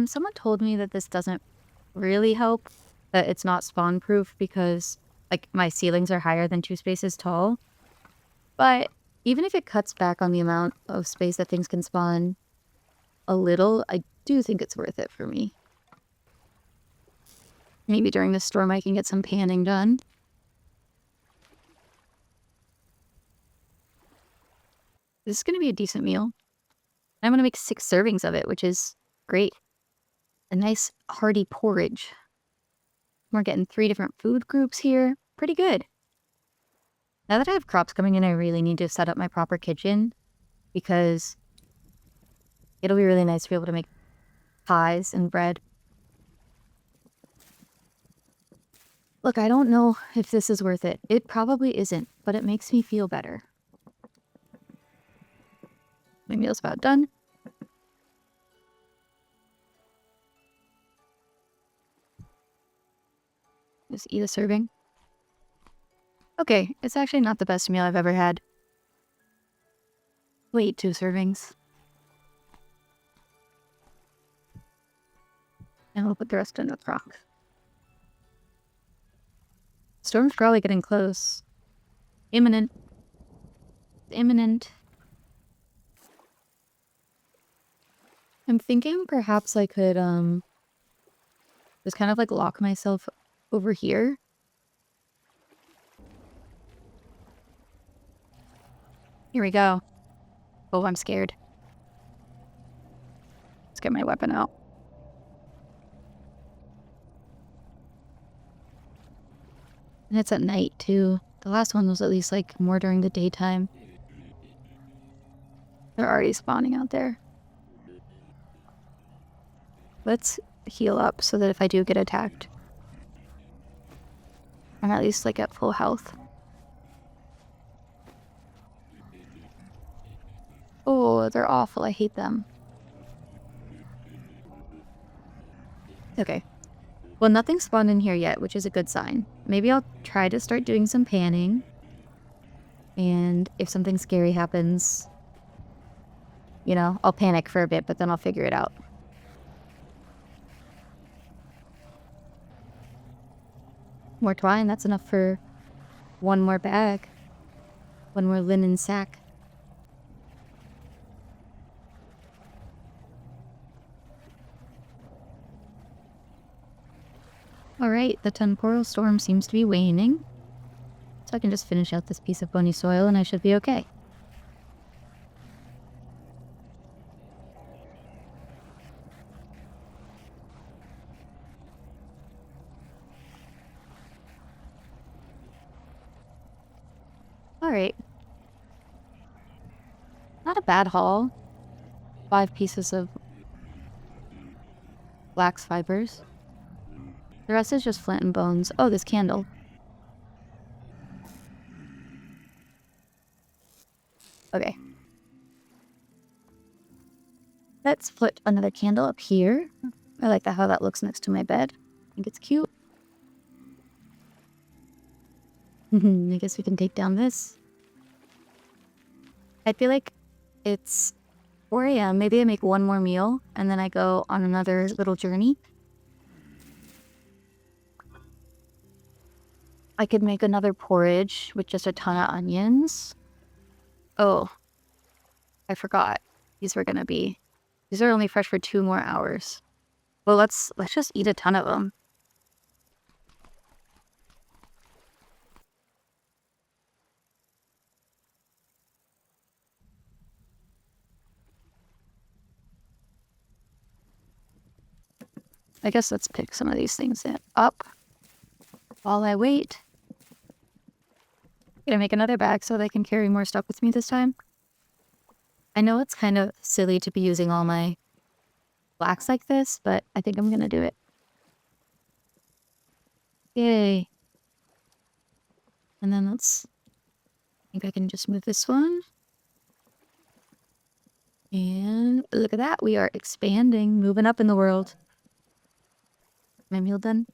Someone told me that this doesn't really help, that it's not spawn proof because, like, my ceilings are higher than 2 spaces tall. But even if it cuts back on the amount of space that things can spawn a little, I do think it's worth it for me. Maybe during the storm I can get some panning done. This is going to be a decent meal. I'm going to make 6 servings of it, which is great. A nice hearty porridge. We're getting 3 different food groups here. Pretty good. Now that I have crops coming in, I really need to set up my proper kitchen because it'll be really nice to be able to make pies and bread. Look, I don't know if this is worth it. It probably isn't, but it makes me feel better. My meal's about done. Just eat a serving. Okay, it's actually not the best meal I've ever had. We'll eat 2 servings. And we'll put the rest in the crock. Storm's probably getting close. Imminent. Imminent. I'm thinking perhaps I could, just kind of like lock myself over here. Here we go. Oh, I'm scared. Let's get my weapon out. And it's at night, too. The last one was at least, like, more during the daytime. They're already spawning out there. Let's heal up so that if I do get attacked, I'm at least, like, at full health. Oh, they're awful. I hate them. Okay. Well, nothing spawned in here yet, which is a good sign. Maybe I'll try to start doing some panning. And if something scary happens, you know, I'll panic for a bit, but then I'll figure it out. More twine, that's enough for one more bag. One more linen sack. Alright, the temporal storm seems to be waning. So I can just finish out this piece of bony soil and I should be okay. Alright. Not a bad haul. 5 pieces of flax fibers. The rest is just flint and bones. Oh, this candle. Okay. Let's put another candle up here. I like how that looks next to my bed. I think it's cute. I guess we can take down this. I feel like it's 4 a.m. Maybe I make one more meal and then I go on another little journey. I could make another porridge with just a ton of onions. Oh, I forgot. These are only fresh for 2 more hours. Well, let's just eat a ton of them. I guess let's pick some of these things up while I wait. Gonna make another bag so they can carry more stuff with me this time. I know it's kind of silly to be using all my flax like this, but I think I'm gonna do it. Yay. And then I think I can just move this one. And look at that, we are expanding, moving up in the world. My meal done?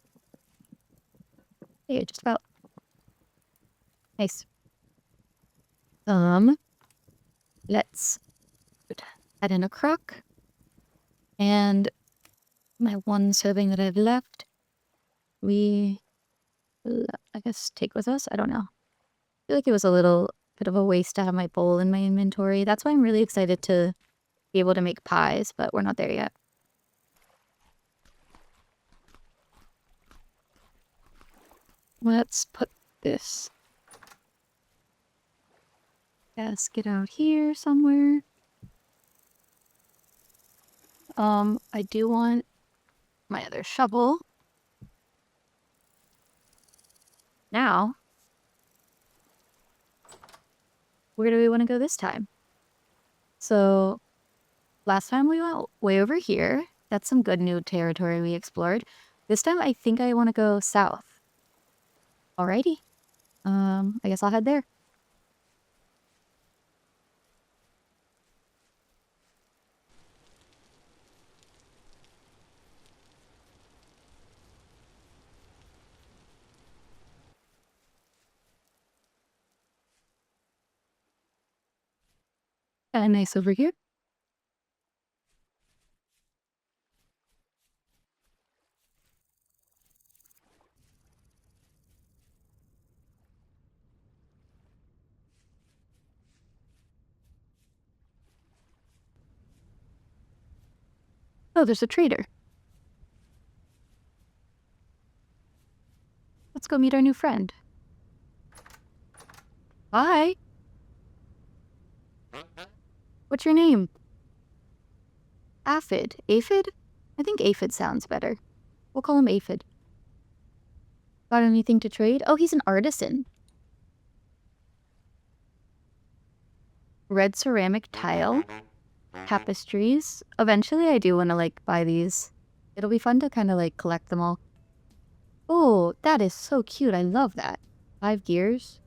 Yeah, just about. Nice. Let's add in a crock. And my one serving that I've left, we will, I guess, take with us. I don't know. I feel like it was a little bit of a waste to have my bowl in my inventory. That's why I'm really excited to be able to make pies, but we're not there yet. Let's put this basket out here somewhere. I do want my other shovel. Now, where do we want to go this time? So, last time we went way over here. That's some good new territory we explored. This time I think I want to go south. Alrighty. I guess I'll head there. Nice over here. Oh, there's a trader. Let's go meet our new friend. Hi. What's your name? Aphid. Aphid? I think Aphid sounds better. We'll call him Aphid. Got anything to trade? Oh, he's an artisan. Red ceramic tile. Tapestries. Eventually I do want to like buy these. It'll be fun to kind of like collect them all. Oh, that is so cute. I love that. 5 gears.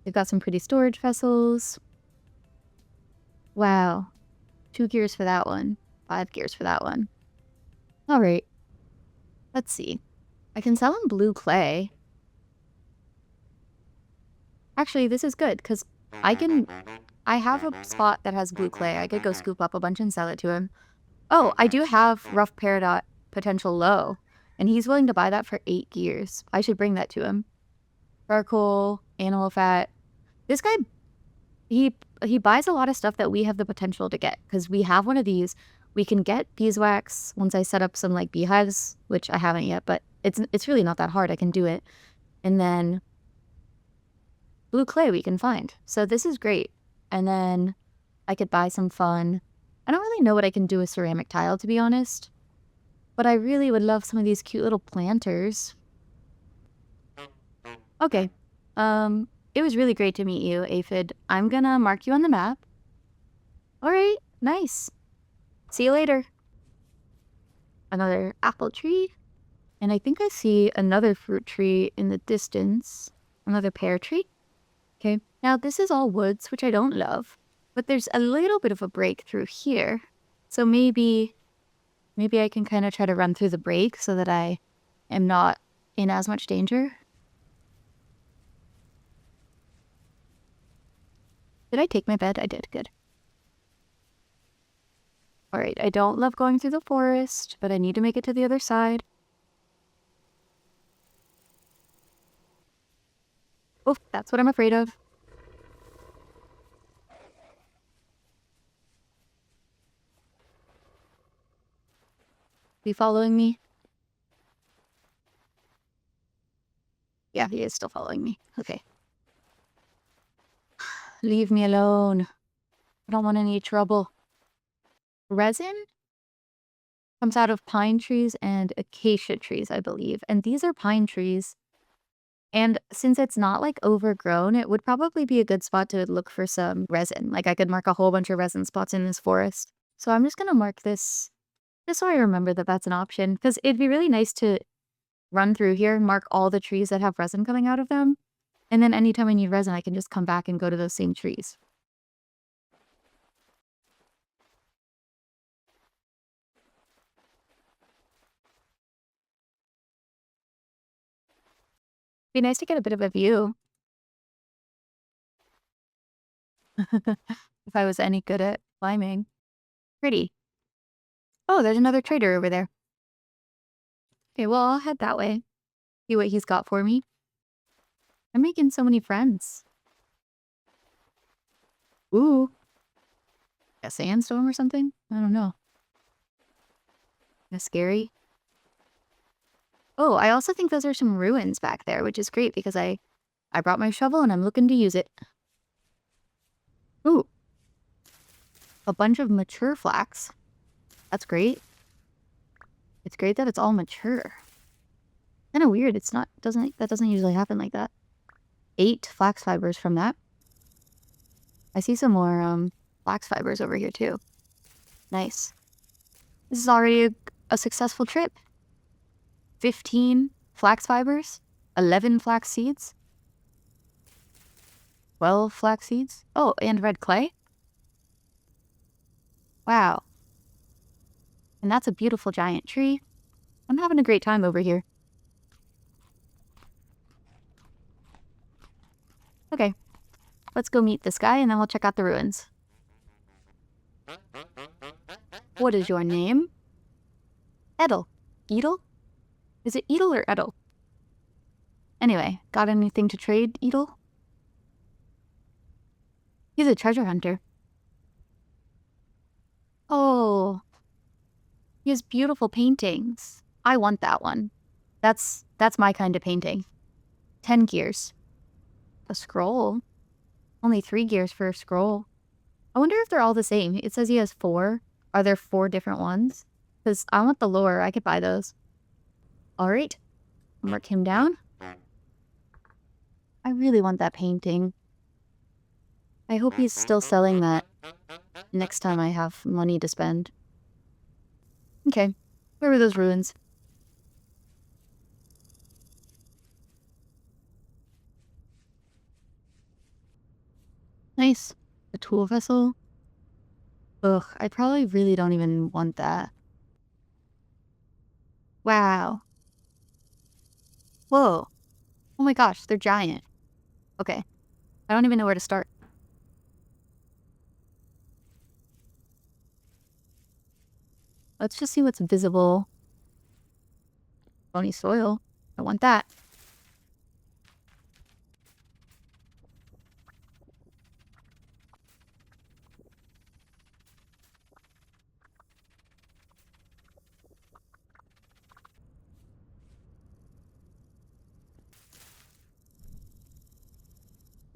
They've got some pretty storage vessels. Wow. 2 gears for that one. 5 gears for that one. All right. Let's see. I can sell him blue clay. Actually, this is good because I have a spot that has blue clay. I could go scoop up a bunch and sell it to him. Oh, I do have rough peridot potential low, and he's willing to buy that for 8 gears. I should bring that to him. Charcoal, animal fat. This guy, he buys a lot of stuff that we have the potential to get because we have one of these. We can get beeswax once I set up some like beehives, which I haven't yet, but it's really not that hard. I can do it. And then blue clay we can find. So this is great. And then I could buy some fun. I don't really know what I can do with ceramic tile, to be honest. But I really would love some of these cute little planters. Okay. It was really great to meet you, Aphid. I'm gonna mark you on the map. All right, nice. See you later. Another apple tree. And I think I see another fruit tree in the distance. Another pear tree. Okay, now this is all woods, which I don't love. But there's a little bit of a break through here. So maybe I can kind of try to run through the break so that I am not in as much danger. Did I take my bed? I did. Good. All right, I don't love going through the forest, but I need to make it to the other side. Oh, that's what I'm afraid of. Be following me? Yeah, he is still following me. Okay. Leave me alone. I don't want any trouble. Resin comes out of pine trees and acacia trees, I believe. And these are pine trees. And since it's not like overgrown, it would probably be a good spot to look for some resin. Like I could mark a whole bunch of resin spots in this forest. So I'm just going to mark this just so I remember that that's an option. Because it'd be really nice to run through here and mark all the trees that have resin coming out of them. And then anytime I need resin, I can just come back and go to those same trees. Be nice to get a bit of a view. If I was any good at climbing. Pretty. Oh, there's another trader over there. Okay, well, I'll head that way. See what he's got for me. I'm making so many friends. Ooh. A sandstorm or something? I don't know. That's scary. Oh, I also think those are some ruins back there, which is great because I brought my shovel and I'm looking to use it. Ooh. A bunch of mature flax. That's great. It's great that it's all mature. Kind of weird. That doesn't usually happen like that. 8 flax fibers from that. I see some more flax fibers over here too. Nice. This is already a successful trip. 15 flax fibers, 11 flax seeds, 12 flax seeds. Oh, and red clay. Wow. And that's a beautiful giant tree. I'm having a great time over here. Okay, let's go meet this guy and then we'll check out the ruins. What is your name? Edel. Edel? Is it Edel or Edel? Anyway, got anything to trade, Edel? He's a treasure hunter. Oh, he has beautiful paintings. I want that one. That's my kind of painting. 10 gears. A scroll? Only 3 gears for a scroll. I wonder if they're all the same. It says he has 4. Are there 4 different ones? Because I want the lore. I could buy those. Alright. Mark him down. I really want that painting. I hope he's still selling that next time I have money to spend. Okay. Where were those ruins? Nice. A tool vessel. Ugh, I probably really don't even want that. Wow. Whoa. Oh my gosh, they're giant. Okay. I don't even know where to start. Let's just see what's visible. Bony soil. I want that.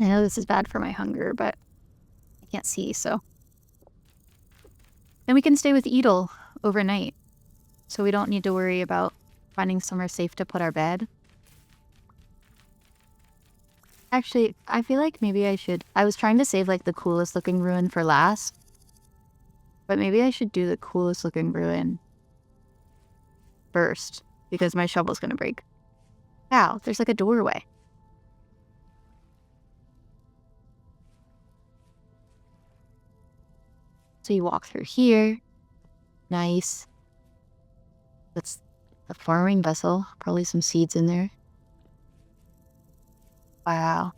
I know this is bad for my hunger, but I can't see, so. Then we can stay with Edel overnight, so we don't need to worry about finding somewhere safe to put our bed. Actually, I feel like maybe I should. I was trying to save like the coolest looking ruin for last, but maybe I should do the coolest looking ruin first, because my shovel's gonna break. Wow, there's like a doorway. So you walk through here. Nice. That's a farming vessel. Probably some seeds in there. Wow.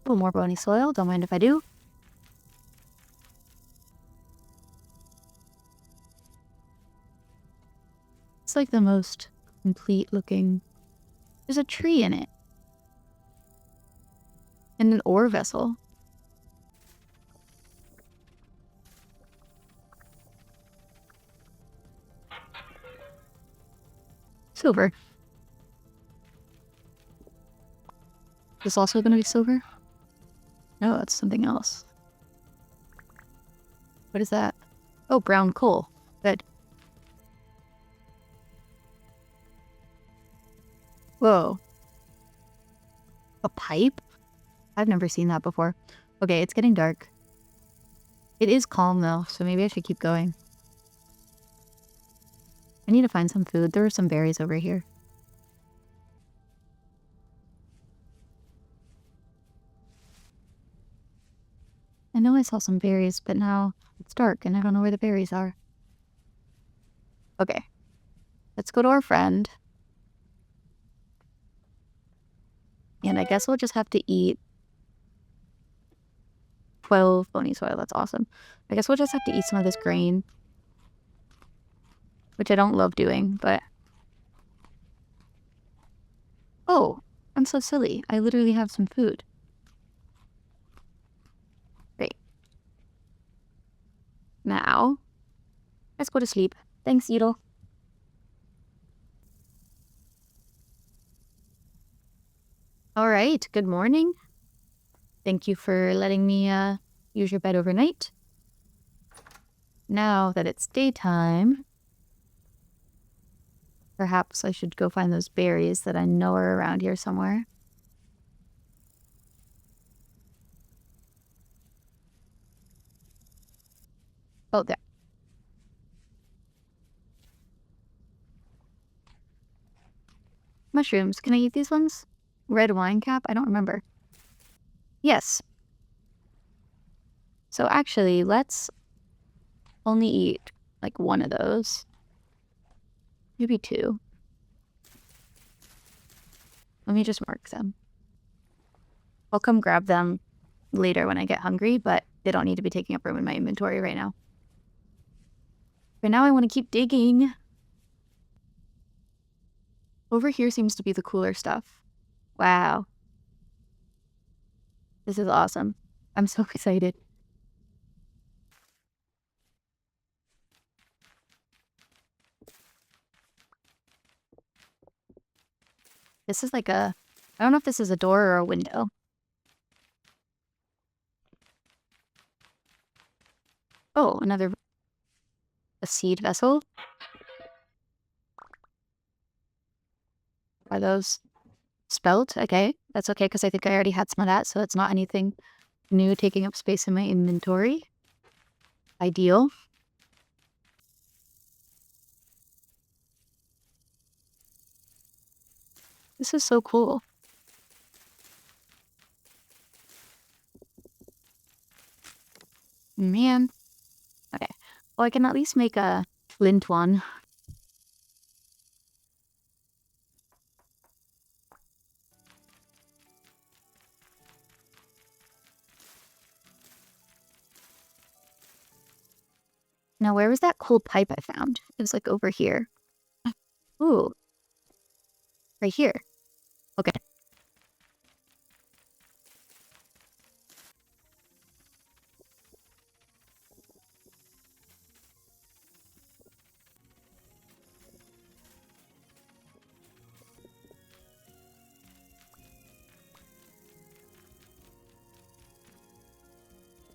Oh, more bony soil. Don't mind if I do. It's like the most complete looking. There's a tree in it. And an ore vessel. Silver. Is this also going to be silver? No, that's something else. What is that? Oh, brown coal. Good. Whoa. A pipe? I've never seen that before. Okay, it's getting dark. It is calm though, so maybe I should keep going. I need to find some food. There are some berries over here. I know I saw some berries, but now it's dark and I don't know where the berries are. Okay. Let's go to our friend. And I guess we'll just have to eat 12 bony soil. That's awesome. I guess we'll just have to eat some of this grain. Which I don't love doing, but... Oh, I'm so silly. I literally have some food. Great. Now, let's go to sleep. Thanks, Edel. All right, good morning. Thank you for letting me use your bed overnight. Now that it's daytime, perhaps I should go find those berries that I know are around here somewhere. Oh, there. Mushrooms. Can I eat these ones? Red wine cap? I don't remember. Yes. So actually, let's only eat like one of those. Maybe 2. Let me just mark them. I'll come grab them later when I get hungry, but they don't need to be taking up room in my inventory right now. But now I want to keep digging. Over here seems to be the cooler stuff. Wow. This is awesome. I'm so excited. This is like I don't know if this is a door or a window. Oh, a seed vessel. Are those spelt? Okay, that's okay because I think I already had some of that, so it's not anything new taking up space in my inventory. Ideal. This is so cool. Man. Okay. Well, I can at least make a flint one. Now, where was that cold pipe I found? It was like over here. Ooh. Right here. Okay.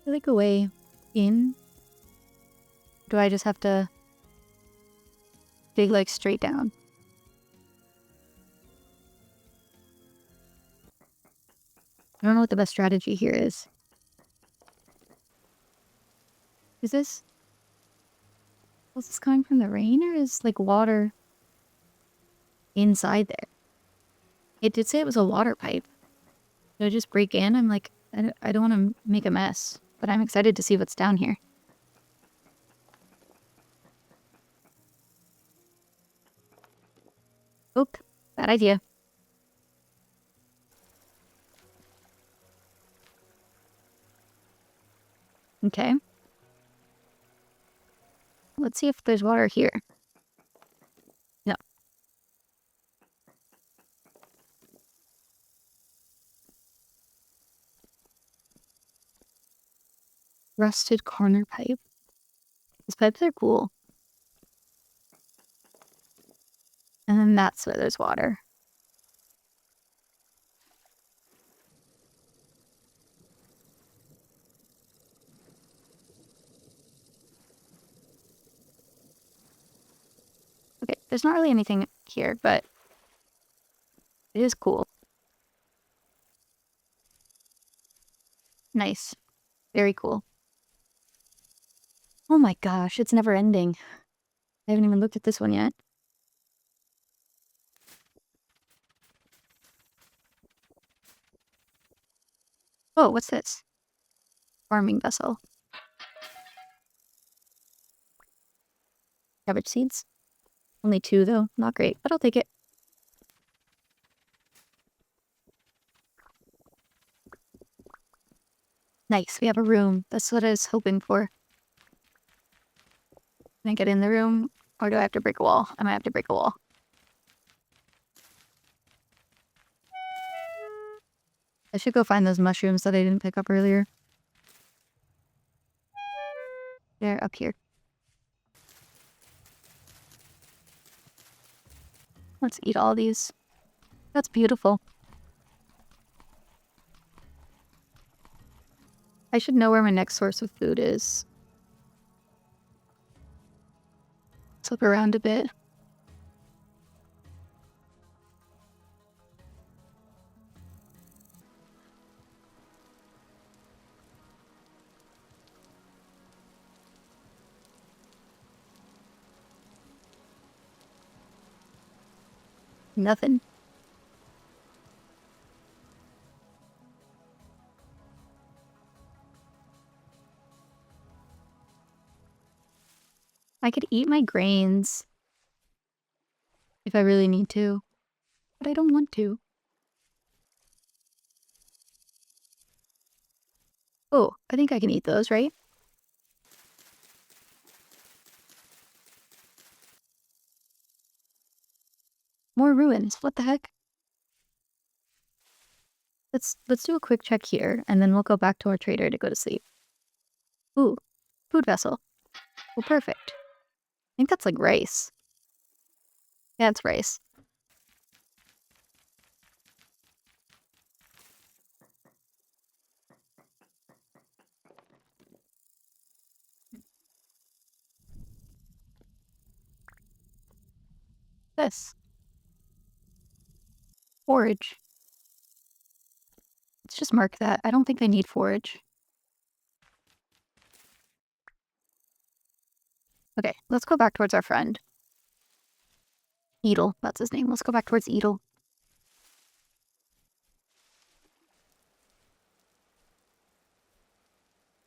Do I go way in? Do I just have to dig like straight down? I don't know what the best strategy here is. Is this... Was this coming from the rain or is like water inside there? It did say it was a water pipe. Did I just break in? I'm like, I don't want to make a mess, but I'm excited to see what's down here. Oop, bad idea. Okay. Let's see if there's water here. No. Rusted corner pipe. These pipes are cool. And then that's where there's water. Okay, there's not really anything here, but it is cool. Nice. Very cool. Oh my gosh, it's never ending. I haven't even looked at this one yet. Oh, what's this? Farming vessel. Cabbage seeds. Only 2 though. Not great, but I'll take it. Nice, we have a room. That's what I was hoping for. Can I get in the room? Or do I have to break a wall? I might have to break a wall. I should go find those mushrooms that I didn't pick up earlier. They're up here. Let's eat all these. That's beautiful. I should know where my next source of food is. Let's look around a bit. Nothing. I could eat my grains if I really need to, but I don't want to. Oh, I think I can eat those, right? More ruins. What the heck? Let's do a quick check here, and then we'll go back to our trader to go to sleep. Ooh, food vessel. Well, perfect. I think that's like rice. Yeah, it's rice. This. Forage. Let's just mark that. I don't think they need forage. Okay, let's go back towards our friend. Edel, that's his name. Let's go back towards Edel.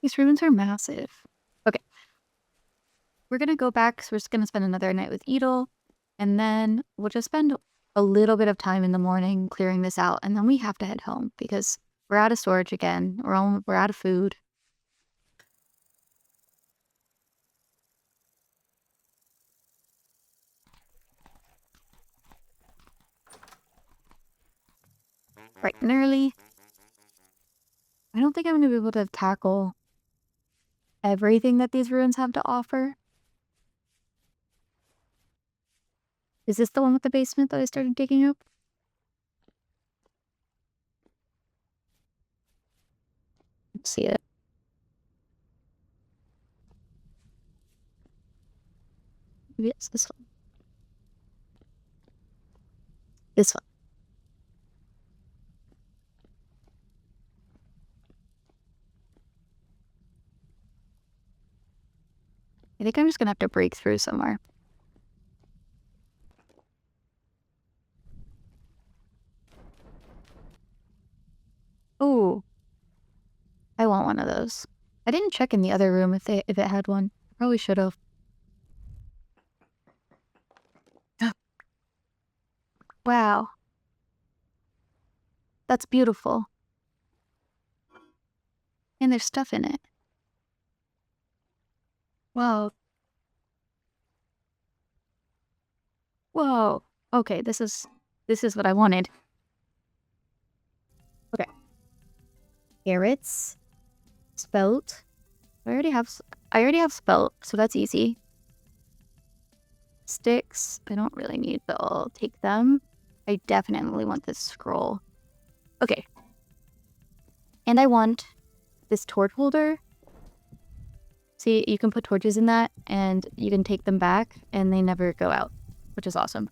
These ruins are massive. Okay, we're gonna go back. So we're just gonna spend another night with Edel, and then we'll just spend a little bit of time in the morning clearing this out, and then we have to head home because we're out of storage again. We're out of food. Bright and early. I don't think I'm gonna be able to tackle everything that these ruins have to offer. Is this the one with the basement that I started digging up? Let's see it. Maybe it's this one. This one. I think I'm just gonna have to break through somewhere. Oh, I want one of those. I didn't check in the other room if it had one. Probably should have. Wow, that's beautiful. And there's stuff in it. Whoa. Whoa. Okay, this is what I wanted. Okay. Carrots. Spelt. I already have spelt, so that's easy. Sticks. I don't really need, but I'll take them. I definitely want this scroll. Okay. And I want this torch holder. See, you can put torches in that, and you can take them back, and they never go out, which is awesome.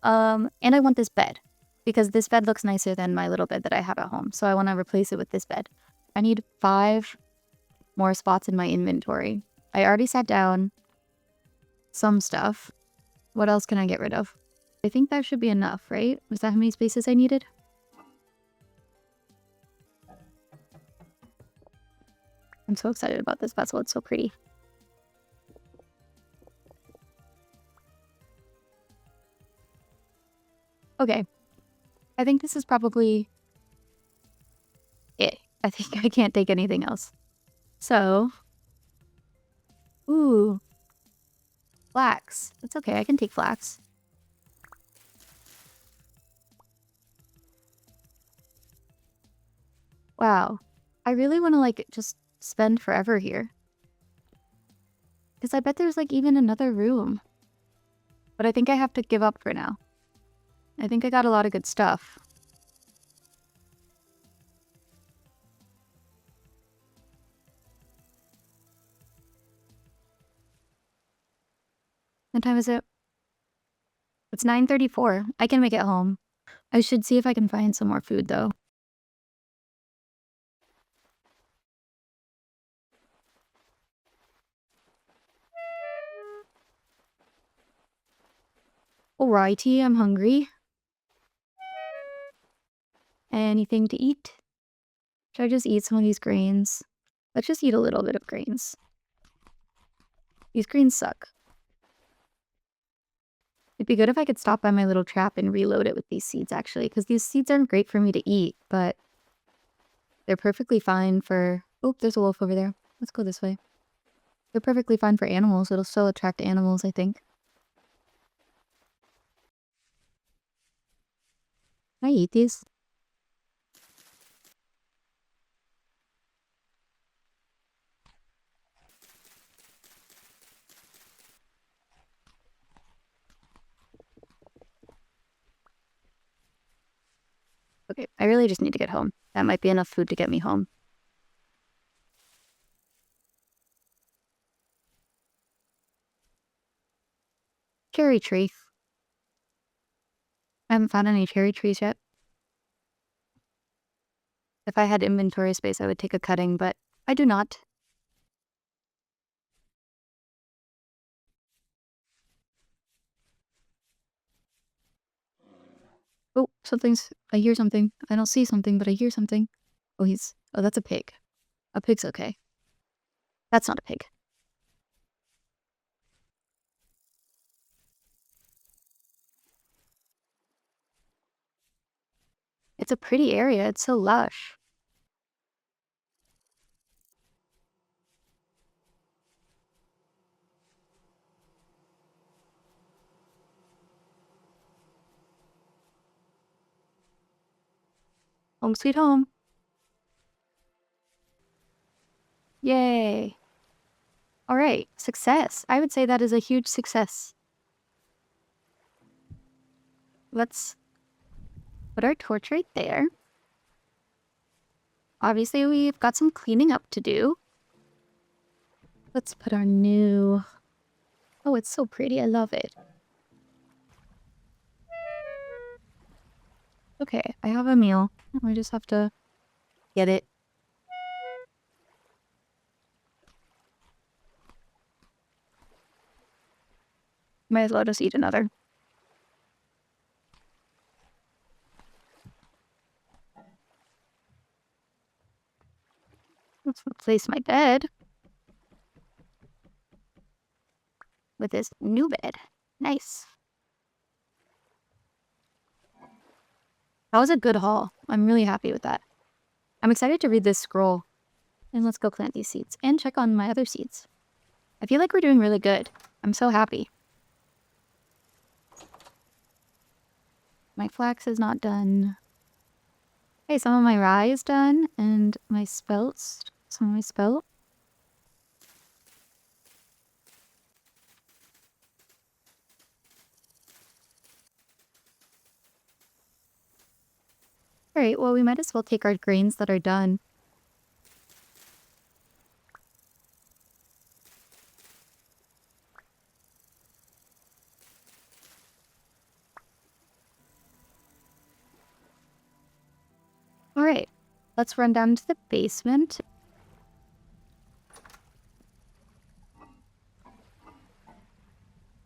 And I want this bed, because this bed looks nicer than my little bed that I have at home, so I want to replace it with this bed. I need 5 more spots in my inventory. I already sat down some stuff. What else can I get rid of? I think that should be enough, right? Was that how many spaces I needed? I'm so excited about this vessel. It's so pretty. Okay. I think this is probably it. I think I can't take anything else. So, ooh, flax. That's okay. I can take flax. Wow. I really want to like just spend forever here. Because I bet there's like even another room. But I think I have to give up for now. I think I got a lot of good stuff. What time is it? It's 9:34. I can make it home. I should see if I can find some more food though. Alrighty, I'm hungry. Anything to eat? Should I just eat some of these grains? Let's just eat a little bit of grains. These grains suck. It'd be good if I could stop by my little trap and reload it with these seeds, actually, because these seeds aren't great for me to eat, but They're perfectly fine for... Oh, there's a wolf over there. Let's go this way. They're perfectly fine for animals. It'll still attract animals, I think. Can I eat these? Okay, I really just need to get home. That might be enough food to get me home. Cherry tree. I haven't found any cherry trees yet. If I had inventory space, I would take a cutting, but I do not. Oh, something's... I hear something. I don't see something, but I hear something. Oh, Oh, that's a pig. A pig's okay. That's not a pig. It's a pretty area. It's so lush. Home sweet home. Yay. All right, success. I would say that is a huge success. Let's put our torch right there. Obviously, we've got some cleaning up to do. Let's put our new... Oh, it's so pretty. I love it. Okay, I have a meal. I just have to get it. Might as well just eat another. Let's replace my bed with this new bed. Nice. That was a good haul. I'm really happy with that. I'm excited to read this scroll. And let's go plant these seeds and check on my other seeds. I feel like we're doing really good. I'm so happy. My flax is not done. Hey, some of my rye is done, and my spelt. Some of my spelt. Alright, well, we might as well take our grains that are done. Alright, let's run down to the basement.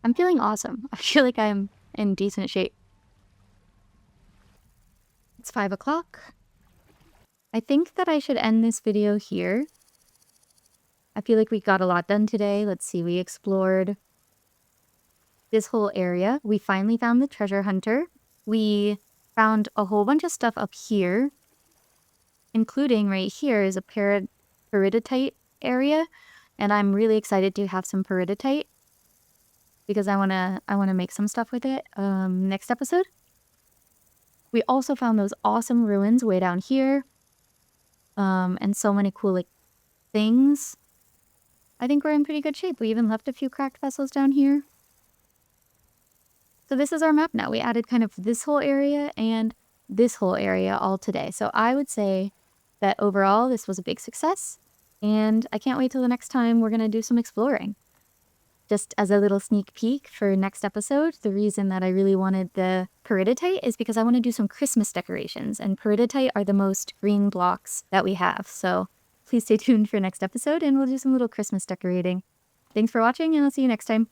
I'm feeling awesome. I feel like I'm in decent shape. It's 5 o'clock. I think that I should end this video here. I feel like we got a lot done today. Let's see, we explored this whole area. We finally found the treasure hunter. We found a whole bunch of stuff up here, including right here is a peridotite area, and I'm really excited to have some peridotite because I wanna make some stuff with it next episode. We also found those awesome ruins way down here, and so many cool like things. I think we're in pretty good shape. We even left a few cracked vessels down here. So this is our map now. We added kind of this whole area and this whole area all today. So I would say that overall this was a big success, and I can't wait till the next time we're going to do some exploring. Just as a little sneak peek for next episode, the reason that I really wanted the peridotite is because I want to do some Christmas decorations, and peridotite are the most green blocks that we have. So please stay tuned for next episode, and we'll do some little Christmas decorating. Thanks for watching, and I'll see you next time.